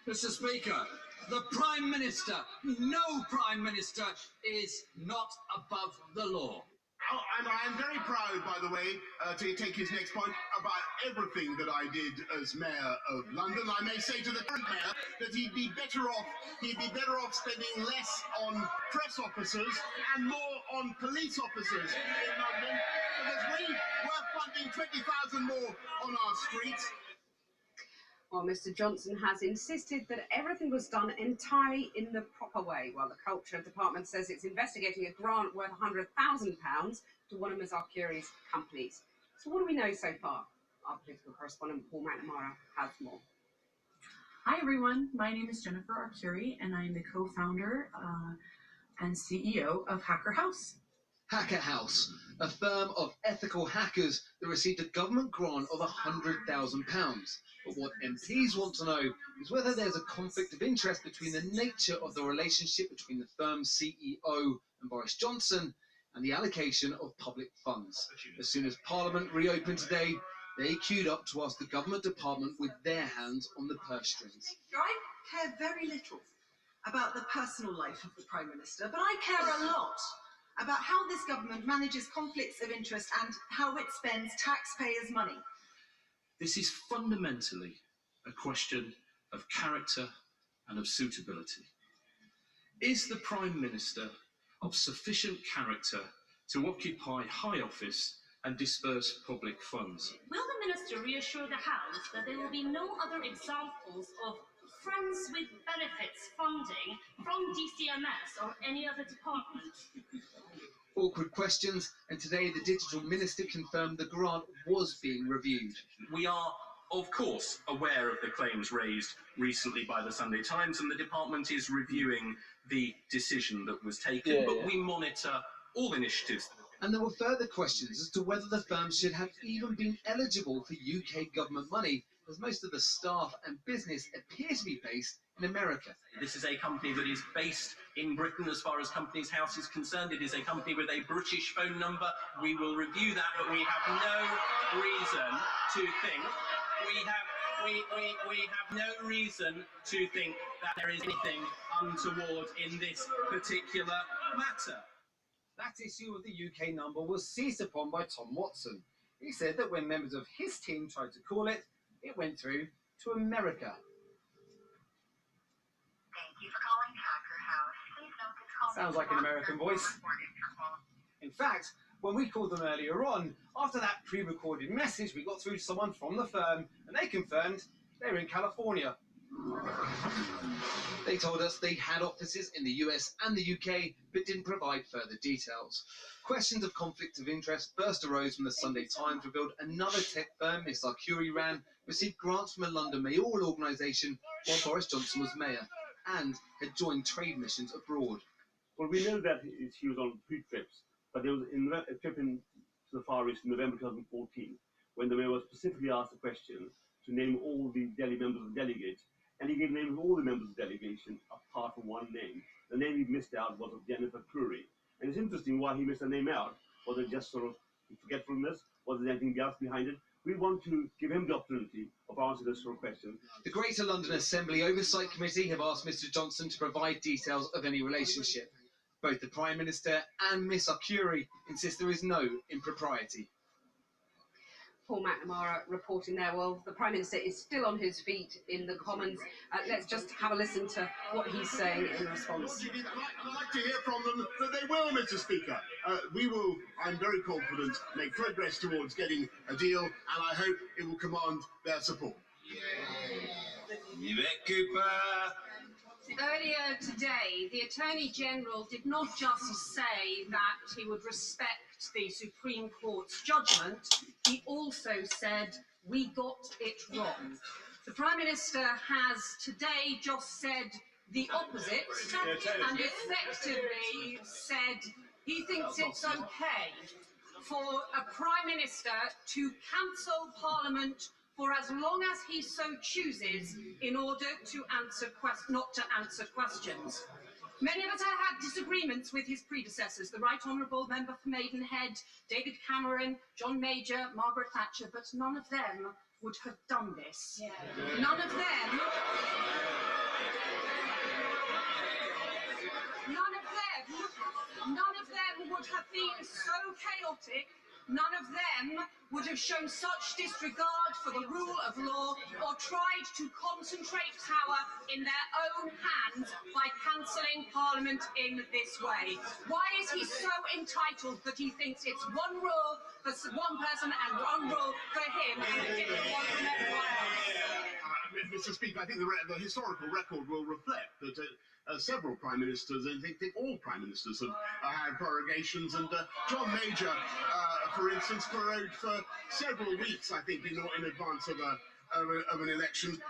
Mr. Speaker, the Prime Minister, no Prime Minister, is not above the law. Oh, and I am very proud, by the way, to take his next point, about everything that I did as Mayor of London. I may say to the current Mayor that he'd be better off spending less on press officers and more on police officers in London, because we were funding 20,000 more on our streets. Well, Mr Johnson has insisted that everything was done entirely in the proper way, while the Culture Department says it's investigating a grant worth £100,000 to one of Ms Arcuri's companies. So what do we know so far? Our political correspondent Paul McNamara has more. Hi everyone, my name is Jennifer Arcuri and I'm the co-founder and CEO of Hacker House. Hacker House, a firm of ethical hackers that received a government grant of £100,000. But what MPs want to know is whether there's a conflict of interest between the nature of the relationship between the firm's CEO and Boris Johnson and the allocation of public funds. As soon as Parliament reopened today, they queued up to ask the government department with their hands on the purse strings. I care very little about the personal life of the Prime Minister, but I care a lot about how this government manages conflicts of interest and how it spends taxpayers' money. This is fundamentally a question of character and of suitability. Is the Prime Minister of sufficient character to occupy high office and disperse public funds? Will the Minister reassure the House that there will be no other examples of friends with benefits funding from DCMS or any other department? Awkward questions, and today the Digital Minister confirmed the grant was being reviewed. We are, of course, aware of the claims raised recently by the Sunday Times, and the department is reviewing the decision that was taken, but we monitor all initiatives. And there were further questions as to whether the firm should have even been eligible for UK government money, as most of the staff and business appear to be based in America. This is a company that is based in Britain as far as Companies House is concerned. It is a company with a British phone number. We will review that, but we have no reason to think, we have we have no reason to think that there is anything untoward in this particular matter. That issue of the UK number was seized upon by Tom Watson. He said that when members of his team tried to call it, it went through to America. Thank you for calling Hacker House. Please note this call Sounds like an American voice. In fact, when we called them earlier on, after that pre-recorded message, we got through to someone from the firm, and they confirmed they're in California. They told us they had offices in the US and the UK, but didn't provide further details. Questions of conflict of interest first arose when the Sunday Times revealed another tech firm, Miss Arcuri ran, received grants from a London mayoral organisation while Boris Johnson was mayor, and had joined trade missions abroad. Well, we know that she was on 2 trips, but there was a trip to the Far East in November 2014, when the mayor was specifically asked a question to name all the Delhi members of the delegate, and he gave names of all the members of the delegation apart from one name. The name he missed out was of Jennifer Curry. And it's interesting why he missed the name out. Was it just sort of forgetfulness? Was there anything else behind it? We want to give him the opportunity of answering this sort of question. The Greater London Assembly Oversight Committee have asked Mr Johnson to provide details of any relationship. Both the Prime Minister and Miss Arcuri insist there is no impropriety. Paul McNamara reporting there. Well, the Prime Minister is still on his feet in the Commons. Let's just have a listen to what he's saying in response. I'd like to hear from them that they will, Mr Speaker. We will, I'm very confident, make progress towards getting a deal, and I hope it will command their support. Yvette Cooper. Earlier today, the Attorney General did not just say that he would respect the Supreme Court's judgment, he also said we got it wrong. The Prime Minister has today just said the opposite and effectively said he thinks it's okay for a Prime Minister to cancel Parliament for as long as he so chooses in order to not to answer questions. Many of us have had disagreements with his predecessors, the Right Honourable Member for Maidenhead, David Cameron, John Major, Margaret Thatcher, but none of them would have done this. Yeah. None of them would have been so chaotic. None of them would have shown such disregard for the rule of law or tried to concentrate power in their own hands by cancelling Parliament in this way. Why is he so entitled that he thinks it's one rule for one person and one rule for him and a different one from everyone else? Mr Speaker, I think the historical record will reflect that several Prime Ministers, and I think all Prime Ministers have had prorogations, and John Major, for instance, prorogued for several weeks, I think, in advance of an election.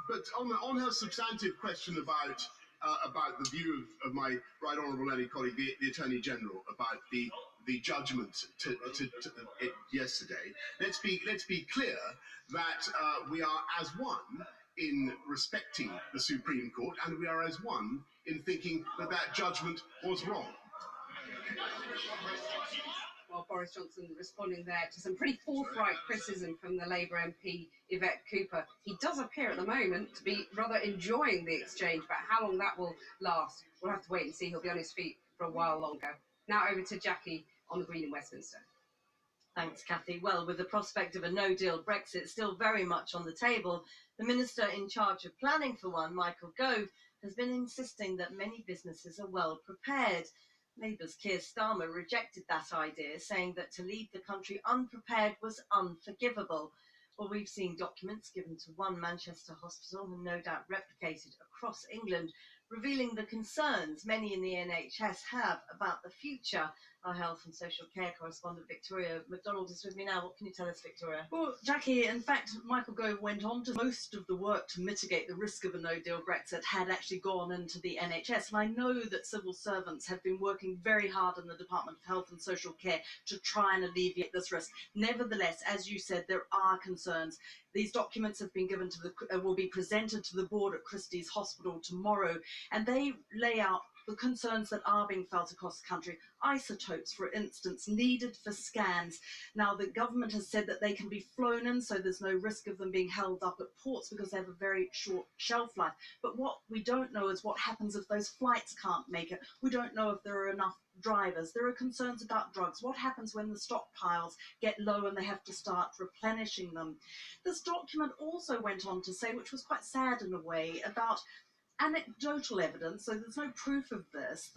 But on her substantive question about the view of my right honourable colleague, the Attorney General, about the judgment yesterday, let's be clear that we are as one in respecting the Supreme Court, and we are as one in thinking that that judgment was wrong. Well, Boris Johnson responding there to some pretty forthright criticism from the Labour MP Yvette Cooper. He does appear at the moment to be rather enjoying the exchange, but how long that will last, we'll have to wait and see. He'll be on his feet for a while longer. Now over to Jackie on the Green in Westminster. Thanks, Kathy. Well, with the prospect of a no-deal Brexit still very much on the table, the Minister in charge of planning for one, Michael Gove, has been insisting that many businesses are well prepared. Labour's Keir Starmer rejected that idea, saying that to leave the country unprepared was unforgivable. Well, we've seen documents given to one Manchester hospital and no doubt replicated across England, revealing the concerns many in the NHS have about the future. Our health and social care correspondent Victoria McDonald is with me now. What can you tell us, Victoria? Well, Jackie, in fact, Michael Gove went on to most of the work to mitigate the risk of a no-deal Brexit had actually gone into the NHS. And I know that civil servants have been working very hard in the Department of Health and Social Care to try and alleviate this risk. Nevertheless, as you said, there are concerns. These documents have been given to will be presented to the board at Christie's Hospital tomorrow, and they lay out the concerns that are being felt across the country. Isotopes, for instance, needed for scans. Now, the government has said that they can be flown in, so there's no risk of them being held up at ports because they have a very short shelf life. But what we don't know is what happens if those flights can't make it. We don't know if there are enough drivers. There are concerns about drugs. What happens when the stockpiles get low and they have to start replenishing them? This document also went on to say, which was quite sad in a way, about anecdotal evidence, so there's no proof of this,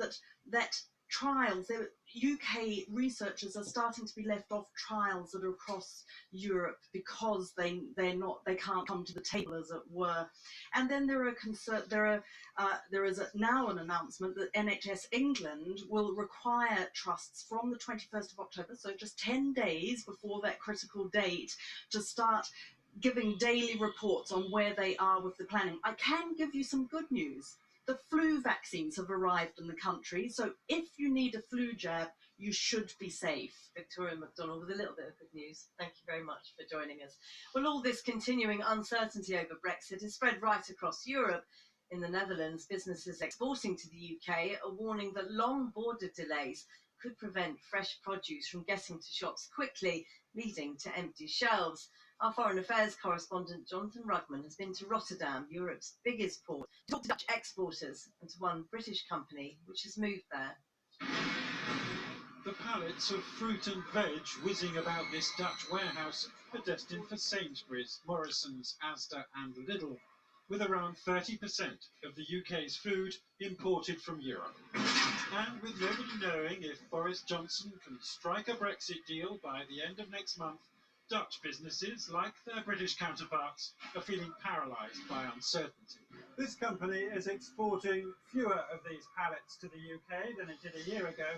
that trials, UK researchers are starting to be left off trials that are across Europe because they can't come to the table, as it were. And then there is now an announcement that NHS England will require trusts from the 21st of October, so just 10 days before that critical date, to start giving daily reports on where they are with the planning. I can give you some good news. The flu vaccines have arrived in the country, so if you need a flu jab, you should be safe. Victoria McDonald with a little bit of good news. Thank you very much for joining us. Well, all this continuing uncertainty over Brexit has spread right across Europe. In the Netherlands, businesses exporting to the UK are warning that long border delays could prevent fresh produce from getting to shops quickly, leading to empty shelves. Our Foreign Affairs correspondent Jonathan Rugman has been to Rotterdam, Europe's biggest port, to talk to Dutch exporters and to one British company which has moved there. The pallets of fruit and veg whizzing about this Dutch warehouse are destined for Sainsbury's, Morrison's, Asda and Lidl, with around 30% of the UK's food imported from Europe. And with nobody knowing if Boris Johnson can strike a Brexit deal by the end of next month, Dutch businesses, like their British counterparts, are feeling paralysed by uncertainty. This company is exporting fewer of these pallets to the UK than it did a year ago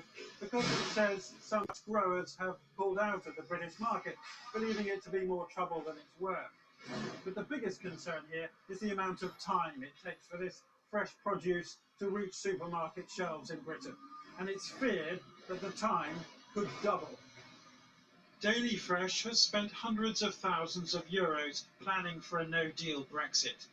because it says some growers have pulled out of the British market, believing it to be more trouble than it's worth. But the biggest concern here is the amount of time it takes for this fresh produce to reach supermarket shelves in Britain, and it's feared that the time could double. Daily Fresh has spent hundreds of thousands of euros planning for a no-deal Brexit.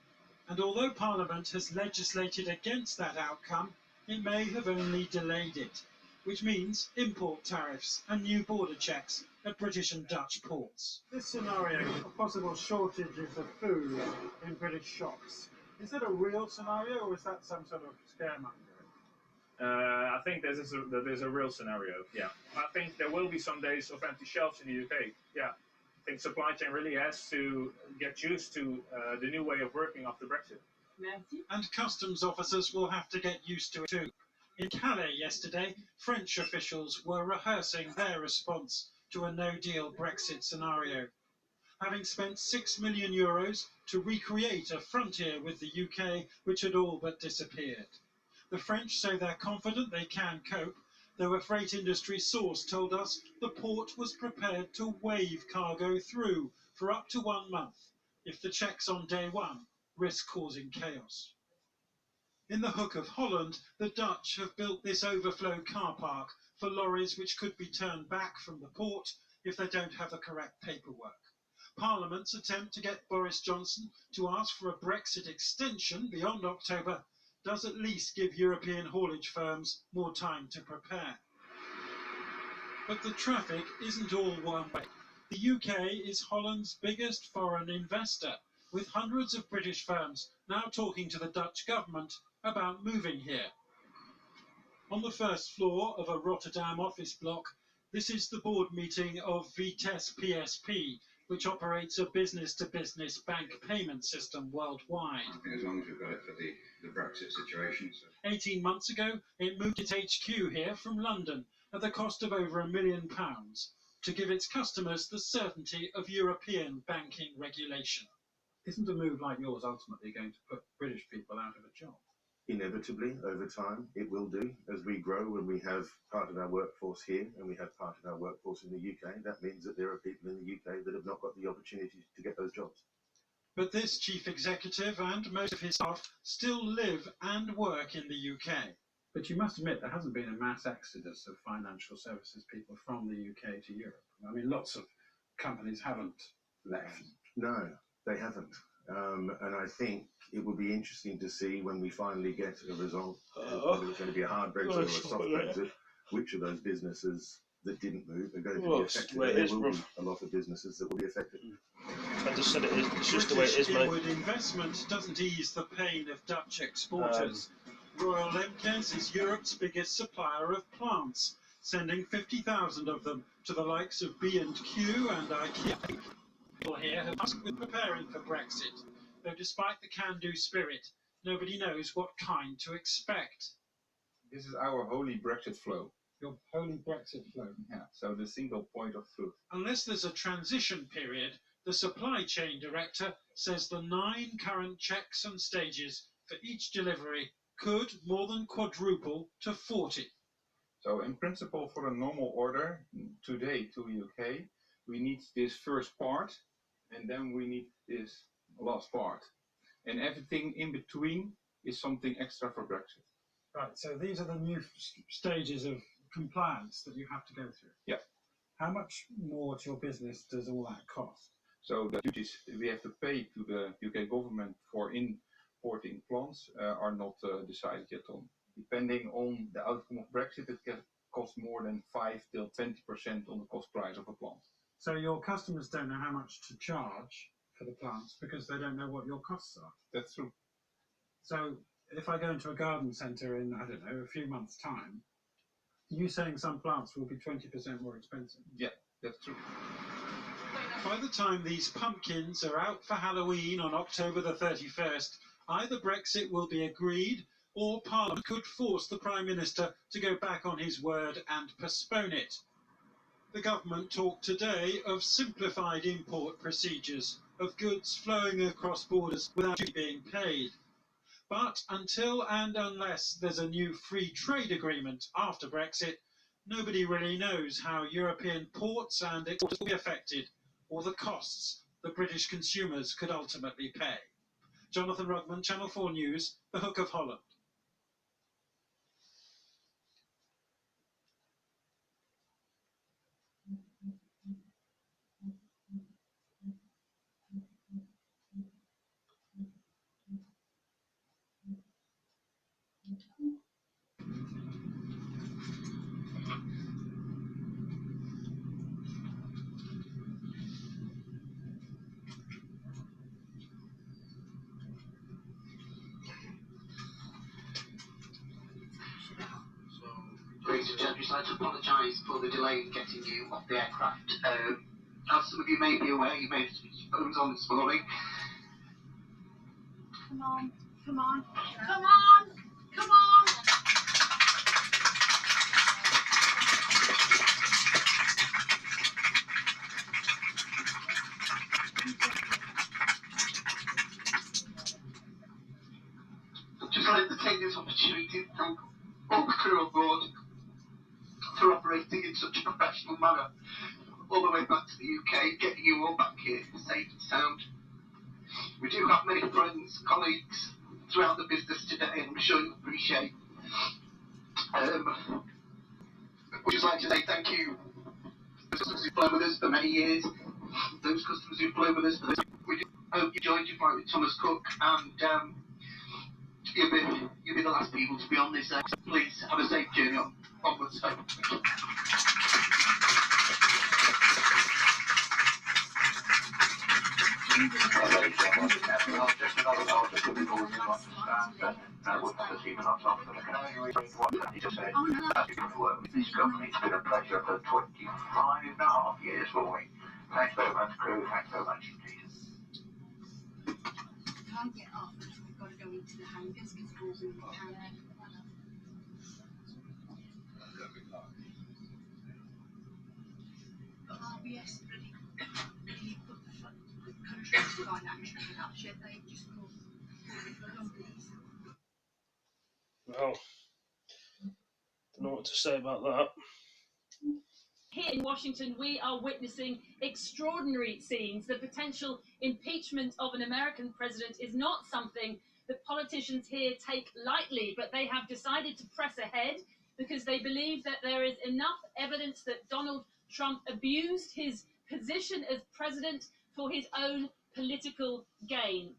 And although Parliament has legislated against that outcome, it may have only delayed it, which means import tariffs and new border checks at British and Dutch ports. This scenario of possible shortages of food in British shops, is that a real scenario or is that some sort of scaremongering? I think there's a real scenario, yeah. I think there will be some days of empty shelves in the UK, yeah. I think supply chain really has to get used to the new way of working after Brexit. And customs officers will have to get used to it too. In Calais yesterday, French officials were rehearsing their response to a no-deal Brexit scenario. Having spent €6 million to recreate a frontier with the UK which had all but disappeared. The French say they're confident they can cope, though a freight industry source told us the port was prepared to wave cargo through for up to 1 month if the checks on day one risk causing chaos. In the Hook of Holland, the Dutch have built this overflow car park for lorries which could be turned back from the port if they don't have the correct paperwork. Parliament's attempt to get Boris Johnson to ask for a Brexit extension beyond October does at least give European haulage firms more time to prepare. But the traffic isn't all one way. The UK is Holland's biggest foreign investor, with hundreds of British firms now talking to the Dutch government about moving here. On the first floor of a Rotterdam office block, this is the board meeting of Vitesse PSP, which operates a business-to-business bank payment system worldwide. As long as we've got it for the Brexit situation. So. 18 months ago, it moved its HQ here from London at the cost of over £1 million to give its customers the certainty of European banking regulation. Isn't a move like yours ultimately going to put British people out of a job? Inevitably, over time, it will do. As we grow and we have part of our workforce here and we have part of our workforce in the UK, that means that there are people in the UK that have not got the opportunity to get those jobs. But this chief executive and most of his staff still live and work in the UK. But you must admit there hasn't been a mass exodus of financial services people from the UK to Europe. I mean, lots of companies haven't left. No, they haven't. And I think it will be interesting to see when we finally get a result, whether it's going to be a hard Brexit or a soft Brexit, which of those businesses that didn't move are going to be affected. There will be a lot of businesses that will be affected. I just said it is. It's just the way it is, mate. Inward investment doesn't ease the pain of Dutch exporters. Royal Lemkes is Europe's biggest supplier of plants, sending 50,000 of them to the likes of B&Q and IKEA. People here have been preparing for Brexit, though despite the can-do spirit, nobody knows what kind to expect. This is our holy Brexit flow. Your holy Brexit flow. Yeah, so the single point of truth. Unless there's a transition period, the supply chain director says the 9 current checks and stages for each delivery could more than quadruple to 40. So in principle, for a normal order today to UK, we need this first part, and then we need this last part. And everything in between is something extra for Brexit. Right, so these are the new stages of compliance that you have to go through. Yeah. How much more to your business does all that cost? So the duties we have to pay to the UK government for importing plants are not decided yet on. Depending on the outcome of Brexit, it can cost more than 5 till 20% on the cost price of a plant. So your customers don't know how much to charge for the plants because they don't know what your costs are. That's true. So if I go into a garden centre in, I don't know, a few months' time, you saying some plants will be 20% more expensive? Yeah, that's true. By the time these pumpkins are out for Halloween on October the 31st, either Brexit will be agreed or Parliament could force the Prime Minister to go back on his word and postpone it. The government talked today of simplified import procedures, of goods flowing across borders without duty being paid. But until and unless there's a new free trade agreement after Brexit, nobody really knows how European ports and exporters will be affected, or the costs that British consumers could ultimately pay. Jonathan Rugman, Channel 4 News, The Hook of Holland. Ladies and gentlemen, I'd like to apologise for the delay in getting you off the aircraft. As some of you may be aware, you may have phones on this morning. Come on, come on, come on, come on! I'd just like to take this opportunity to thank all the crew on board for operating in such a professional manner all the way back to the UK, getting you all back here safe and sound. We do have many friends, colleagues throughout the business today, and I'm sure you appreciate. We'd just like to say thank you to the customers who've flown with us for many years, those customers who've flown with us for this. We hope you enjoyed your flight with Thomas Cook, and you'll be the last people to be on this. So please have a safe journey onwards home. This company, it's been a pleasure for 25.5 years for me. Thanks very much, crew. Thanks very much indeed. Can't get up because we've got to go into the hangars because it goes in the hangar. But RBS really put the country's financially in that shit. They just called companies. Well, don't know what to say about that. Here in Washington, we are witnessing extraordinary scenes. The potential impeachment of an American president is not something that politicians here take lightly, but they have decided to press ahead because they believe that there is enough evidence that Donald Trump abused his position as president for his own political gain.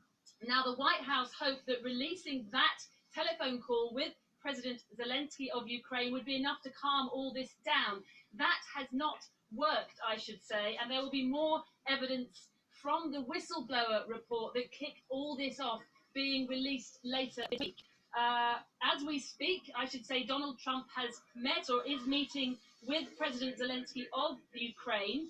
Now, the White House hoped that releasing that telephone call with President Zelensky of Ukraine would be enough to calm all this down. That has not worked, I should say, and there will be more evidence from the whistleblower report that kicked all this off being released later this week. As we speak, I should say, Donald Trump has met or is meeting with President Zelensky of Ukraine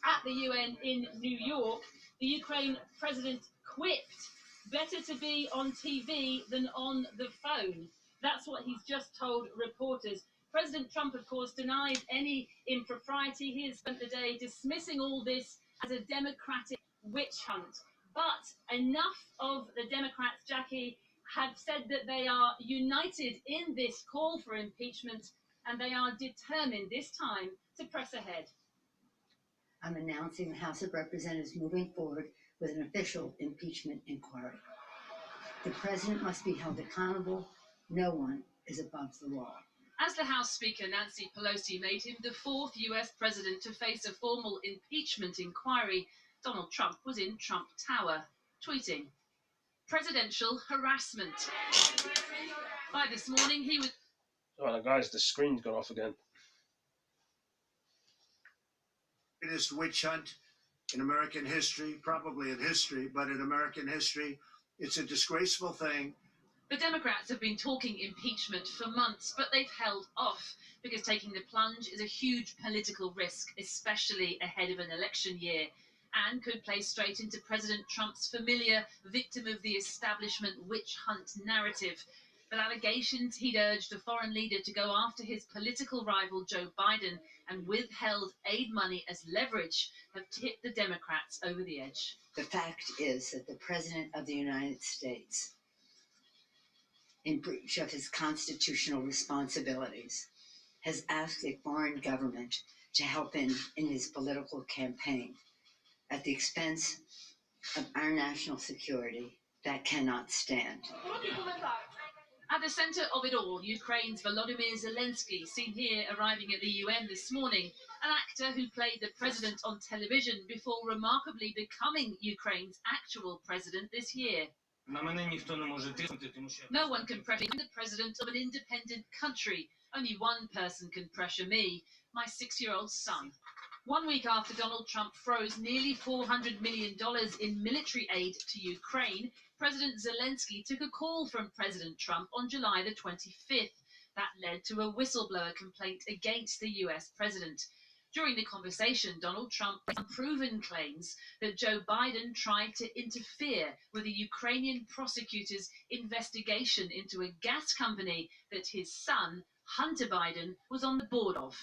at the UN in New York. The Ukraine president quipped, "Better to be on TV than on the phone." That's what he's just told reporters. President Trump, of course, denies any impropriety. He has spent the day dismissing all this as a Democratic witch hunt. But enough of the Democrats, Jackie, have said that they are united in this call for impeachment, and they are determined this time to press ahead. I'm announcing the House of Representatives moving forward with an official impeachment inquiry. The president must be held accountable. No one is above the law. As the House Speaker Nancy Pelosi made him the fourth US president to face a formal impeachment inquiry, Donald Trump was in Trump Tower, tweeting, "Presidential harassment." By this morning, he was... Oh, guys, the screen's gone off again. Greatest witch hunt in American history, probably in history, but in American history, it's a disgraceful thing. The Democrats have been talking impeachment for months, but they've held off because taking the plunge is a huge political risk, especially ahead of an election year, and could play straight into President Trump's familiar victim of the establishment witch hunt narrative. But allegations he'd urged a foreign leader to go after his political rival Joe Biden and withheld aid money as leverage have tipped the Democrats over the edge. The fact is that the President of the United States, in breach of his constitutional responsibilities, has asked a foreign government to help in his political campaign at the expense of our national security. That cannot stand. At the centre of it all, Ukraine's Volodymyr Zelensky, seen here arriving at the UN this morning, an actor who played the president on television before remarkably becoming Ukraine's actual president this year. No one can pressure me. I'm the president of an independent country. Only one person can pressure me, my 6-year-old son. 1 week after Donald Trump froze nearly $400 million in military aid to Ukraine, President Zelensky took a call from President Trump on July the 25th. That led to a whistleblower complaint against the US president. During the conversation, Donald Trump made unproven claims that Joe Biden tried to interfere with the Ukrainian prosecutors' investigation into a gas company that his son, Hunter Biden, was on the board of.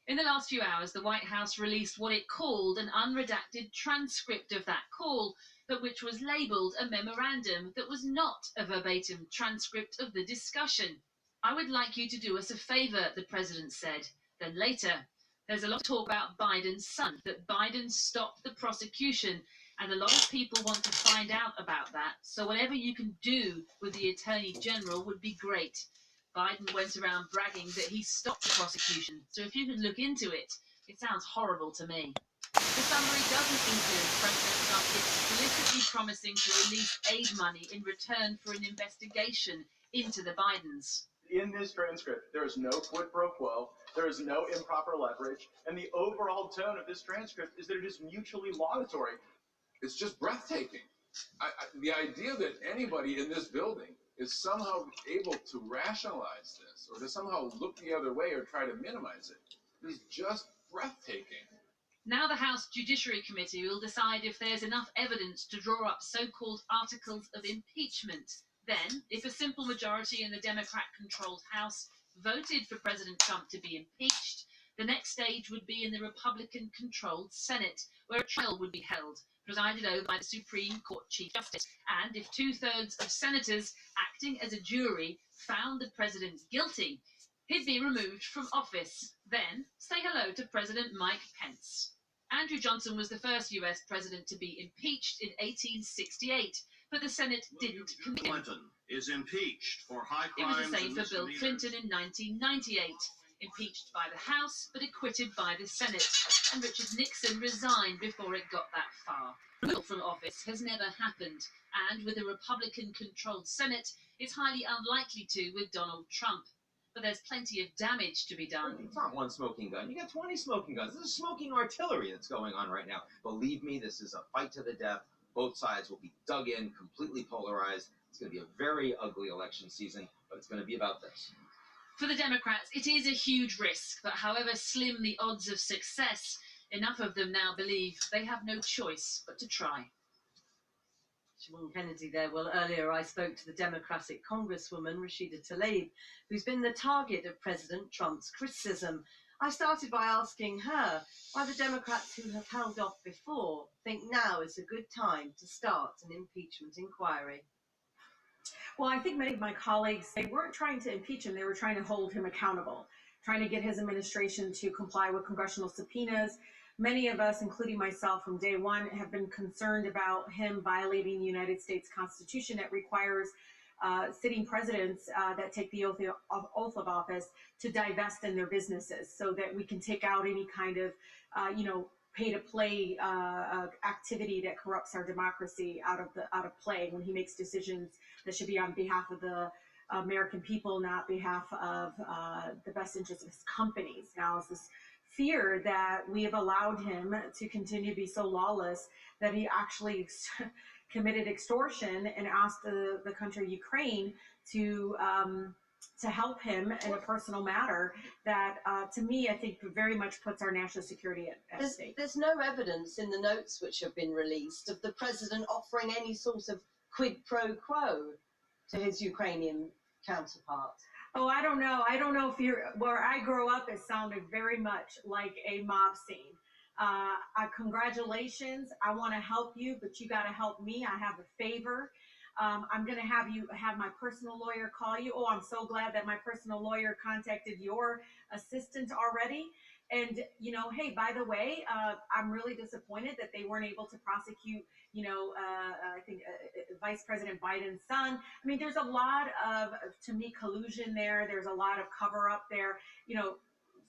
In the last few hours, the White House released what it called an unredacted transcript of that call, but which was labelled a memorandum that was not a verbatim transcript of the discussion. "I would like you to do us a favour," the president said. Then later, "There's a lot of talk about Biden's son, that Biden stopped the prosecution, and a lot of people want to find out about that, so whatever you can do with the Attorney General would be great." Biden went around bragging that he stopped the prosecution, so if you could look into it, it sounds horrible to me. The summary doesn't include President Trump explicitly promising to release aid money in return for an investigation into the Bidens. In this transcript, there is no quid pro quo, there is no improper leverage, and the overall tone of this transcript is that it is mutually laudatory. It's just breathtaking. The idea that anybody in this building is somehow able to rationalize this or to somehow look the other way or try to minimize it is just breathtaking. Now the House Judiciary Committee will decide if there's enough evidence to draw up so-called articles of impeachment. Then, if a simple majority in the Democrat-controlled House voted for President Trump to be impeached, the next stage would be in the Republican-controlled Senate, where a trial would be held, presided over by the Supreme Court Chief Justice. And if 2/3 of senators acting as a jury found the president guilty, he'd be removed from office. Then, say hello to President Mike Pence. Andrew Johnson was the first US president to be impeached in 1868, but the Senate didn't convict him. Clinton is impeached for high It was crimes. the same for Bill Clinton in 1998. impeached by the House but acquitted by the Senate, and Richard Nixon resigned before it got that far. Removal from office has never happened, and with a Republican-controlled Senate, it's highly unlikely to with Donald Trump. But there's plenty of damage to be done. It's not one smoking gun. You got 20 smoking guns. This is smoking artillery that's going on right now. Believe me, this is a fight to the death. Both sides will be dug in, completely polarized. It's going to be a very ugly election season, but it's going to be about this. For the Democrats, it is a huge risk, but however slim the odds of success, enough of them now believe they have no choice but to try. Siobhan Kennedy there. Well, earlier I spoke to the Democratic Congresswoman Rashida Tlaib, who's been the target of President Trump's criticism. I started by asking her why the Democrats who have held off before think now is a good time to start an impeachment inquiry. Well, I think many of my colleagues, they weren't trying to impeach him, they were trying to hold him accountable, trying to get his administration to comply with congressional subpoenas. Many of us, including myself from day one, have been concerned about him violating the United States Constitution that requires sitting presidents that take the oath of office to divest in their businesses so that we can take out any kind of, pay-to-play activity that corrupts our democracy out of play when he makes decisions that should be on behalf of the American people, not behalf of the best interests of his companies. Now, it's this fear that we have allowed him to continue to be so lawless that he actually committed extortion and asked the country Ukraine to help him in a personal matter that, to me, I think very much puts our national security at stake. There's no evidence in the notes which have been released of the president offering any sort of quid pro quo to his Ukrainian counterpart. Oh, I don't know. I don't know if you're where I grew up. It sounded very much like a mob scene. Congratulations. I want to help you, but you got to help me. I have a favor. I'm going to have you have my personal lawyer call you. Oh, I'm so glad that my personal lawyer contacted your assistant already. And, hey, by the way, I'm really disappointed that they weren't able to prosecute, I think Vice President Biden's son. I mean, there's a lot of, to me, collusion there. There's a lot of cover up there.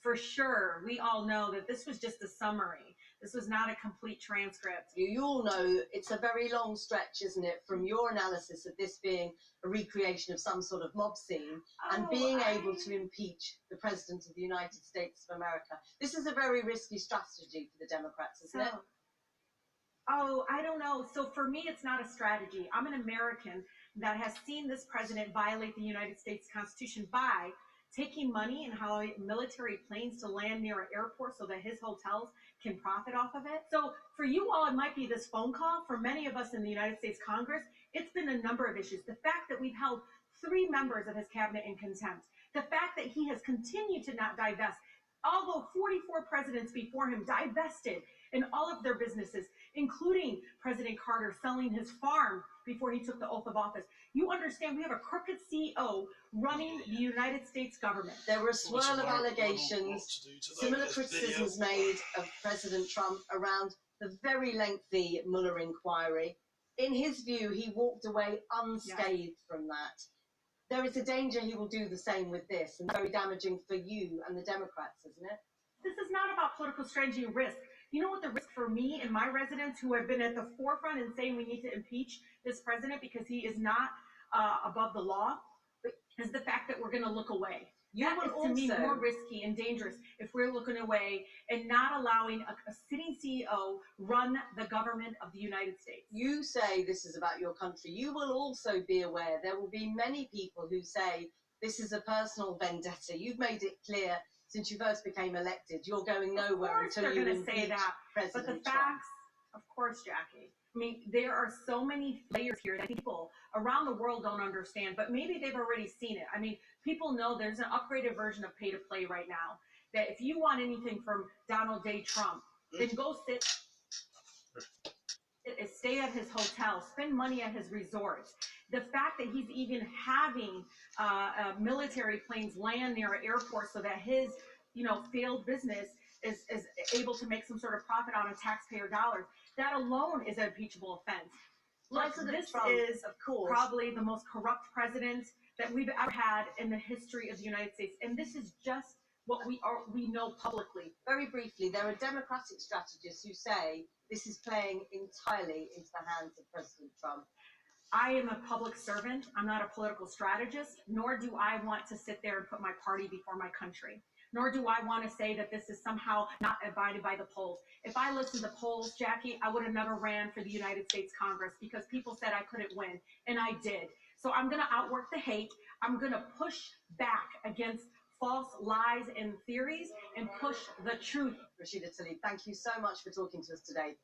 For sure, we all know that this was just a summary. This was not a complete transcript. You all know it's a very long stretch, isn't it, from your analysis of this being a recreation of some sort of mob scene and being able to impeach the President of the United States of America. This is a very risky strategy for the Democrats, isn't it? Oh, I don't know. So for me, it's not a strategy. I'm an American that has seen this president violate the United States Constitution by taking money and allowing military planes to land near an airport so that his hotels can profit off of it. So for you all, it might be this phone call. For many of us in the United States Congress, it's been a number of issues. The fact that we've held 3 members of his cabinet in contempt, the fact that he has continued to not divest, although 44 presidents before him divested in all of their businesses, including President Carter selling his farm before he took the oath of office. You understand we have a crooked CEO running the United States government. There were a swirl of allegations, similar criticisms made of President Trump around the very lengthy Mueller inquiry. In his view, he walked away unscathed from that. There is a danger he will do the same with this, and very damaging for you and the Democrats, isn't it? This is not about political strategy and risk. You know what the risk for me and my residents who have been at the forefront in saying we need to impeach this president because he is not above the law is the fact that we're going to look away. That is, to me, more risky and dangerous if we're looking away and not allowing a sitting CEO run the government of the United States. You say this is about your country. You will also be aware there will be many people who say this is a personal vendetta. You've made it clear since you first became elected, you're going nowhere until you impeach President But the Trump. facts, of course, Jackie. I mean, there are so many layers here that people around the world don't understand, but maybe they've already seen it. I mean, people know there's an upgraded version of pay to play right now, that if you want anything from Donald J. Trump, then go stay at his hotel, spend money at his resorts. The fact that he's even having military planes land near an airport so that his, failed business is able to make some sort of profit on a taxpayer dollar, that alone is an impeachable offense. This is, of course, probably the most corrupt president that we've ever had in the history of the United States. And this is just what we know publicly. Very briefly, there are Democratic strategists who say this is playing entirely into the hands of President Trump. I am a public servant. I'm not a political strategist, nor do I want to sit there and put my party before my country. Nor do I want to say that this is somehow not abided by the polls. If I listened to polls, Jackie, I would have never ran for the United States Congress because people said I couldn't win, and I did. So I'm going to outwork the hate. I'm going to push back against false lies and theories and push the truth. Rashida Tlaib, thank you so much for talking to us today.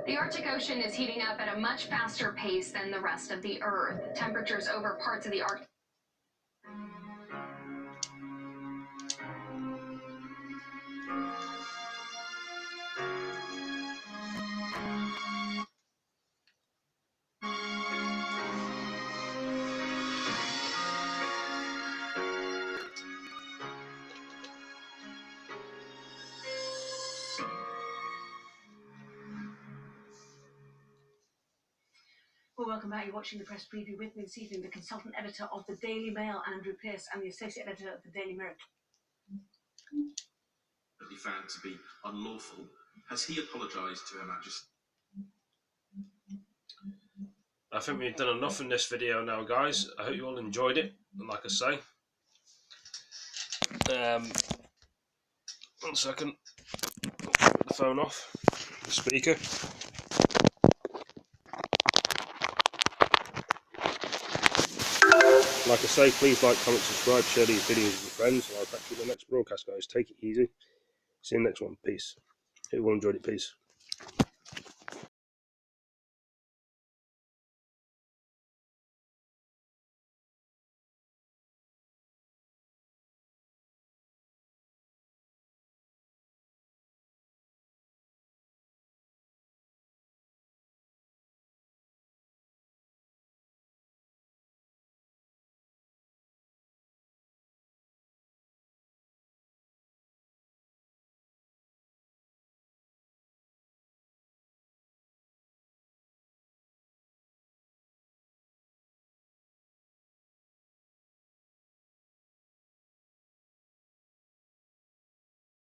The Arctic Ocean is heating up at a much faster pace than the rest of the Earth. Temperatures over parts of the Arctic. Well, welcome back. You're watching the press preview with me this evening, the consultant editor of the Daily Mail, Andrew Pearce, and the associate editor of the Daily Mirror. He found to be unlawful. Has he apologised to Her Majesty? I think we've done enough in this video now, guys. I hope you all enjoyed it. And like I say, 1 second, put the phone off, the speaker. Like I say, please like, comment, subscribe, share these videos with your friends, and I'll catch you in the next broadcast, guys. Take it easy. See you in the next one. Peace. Hope you all enjoyed it. Peace.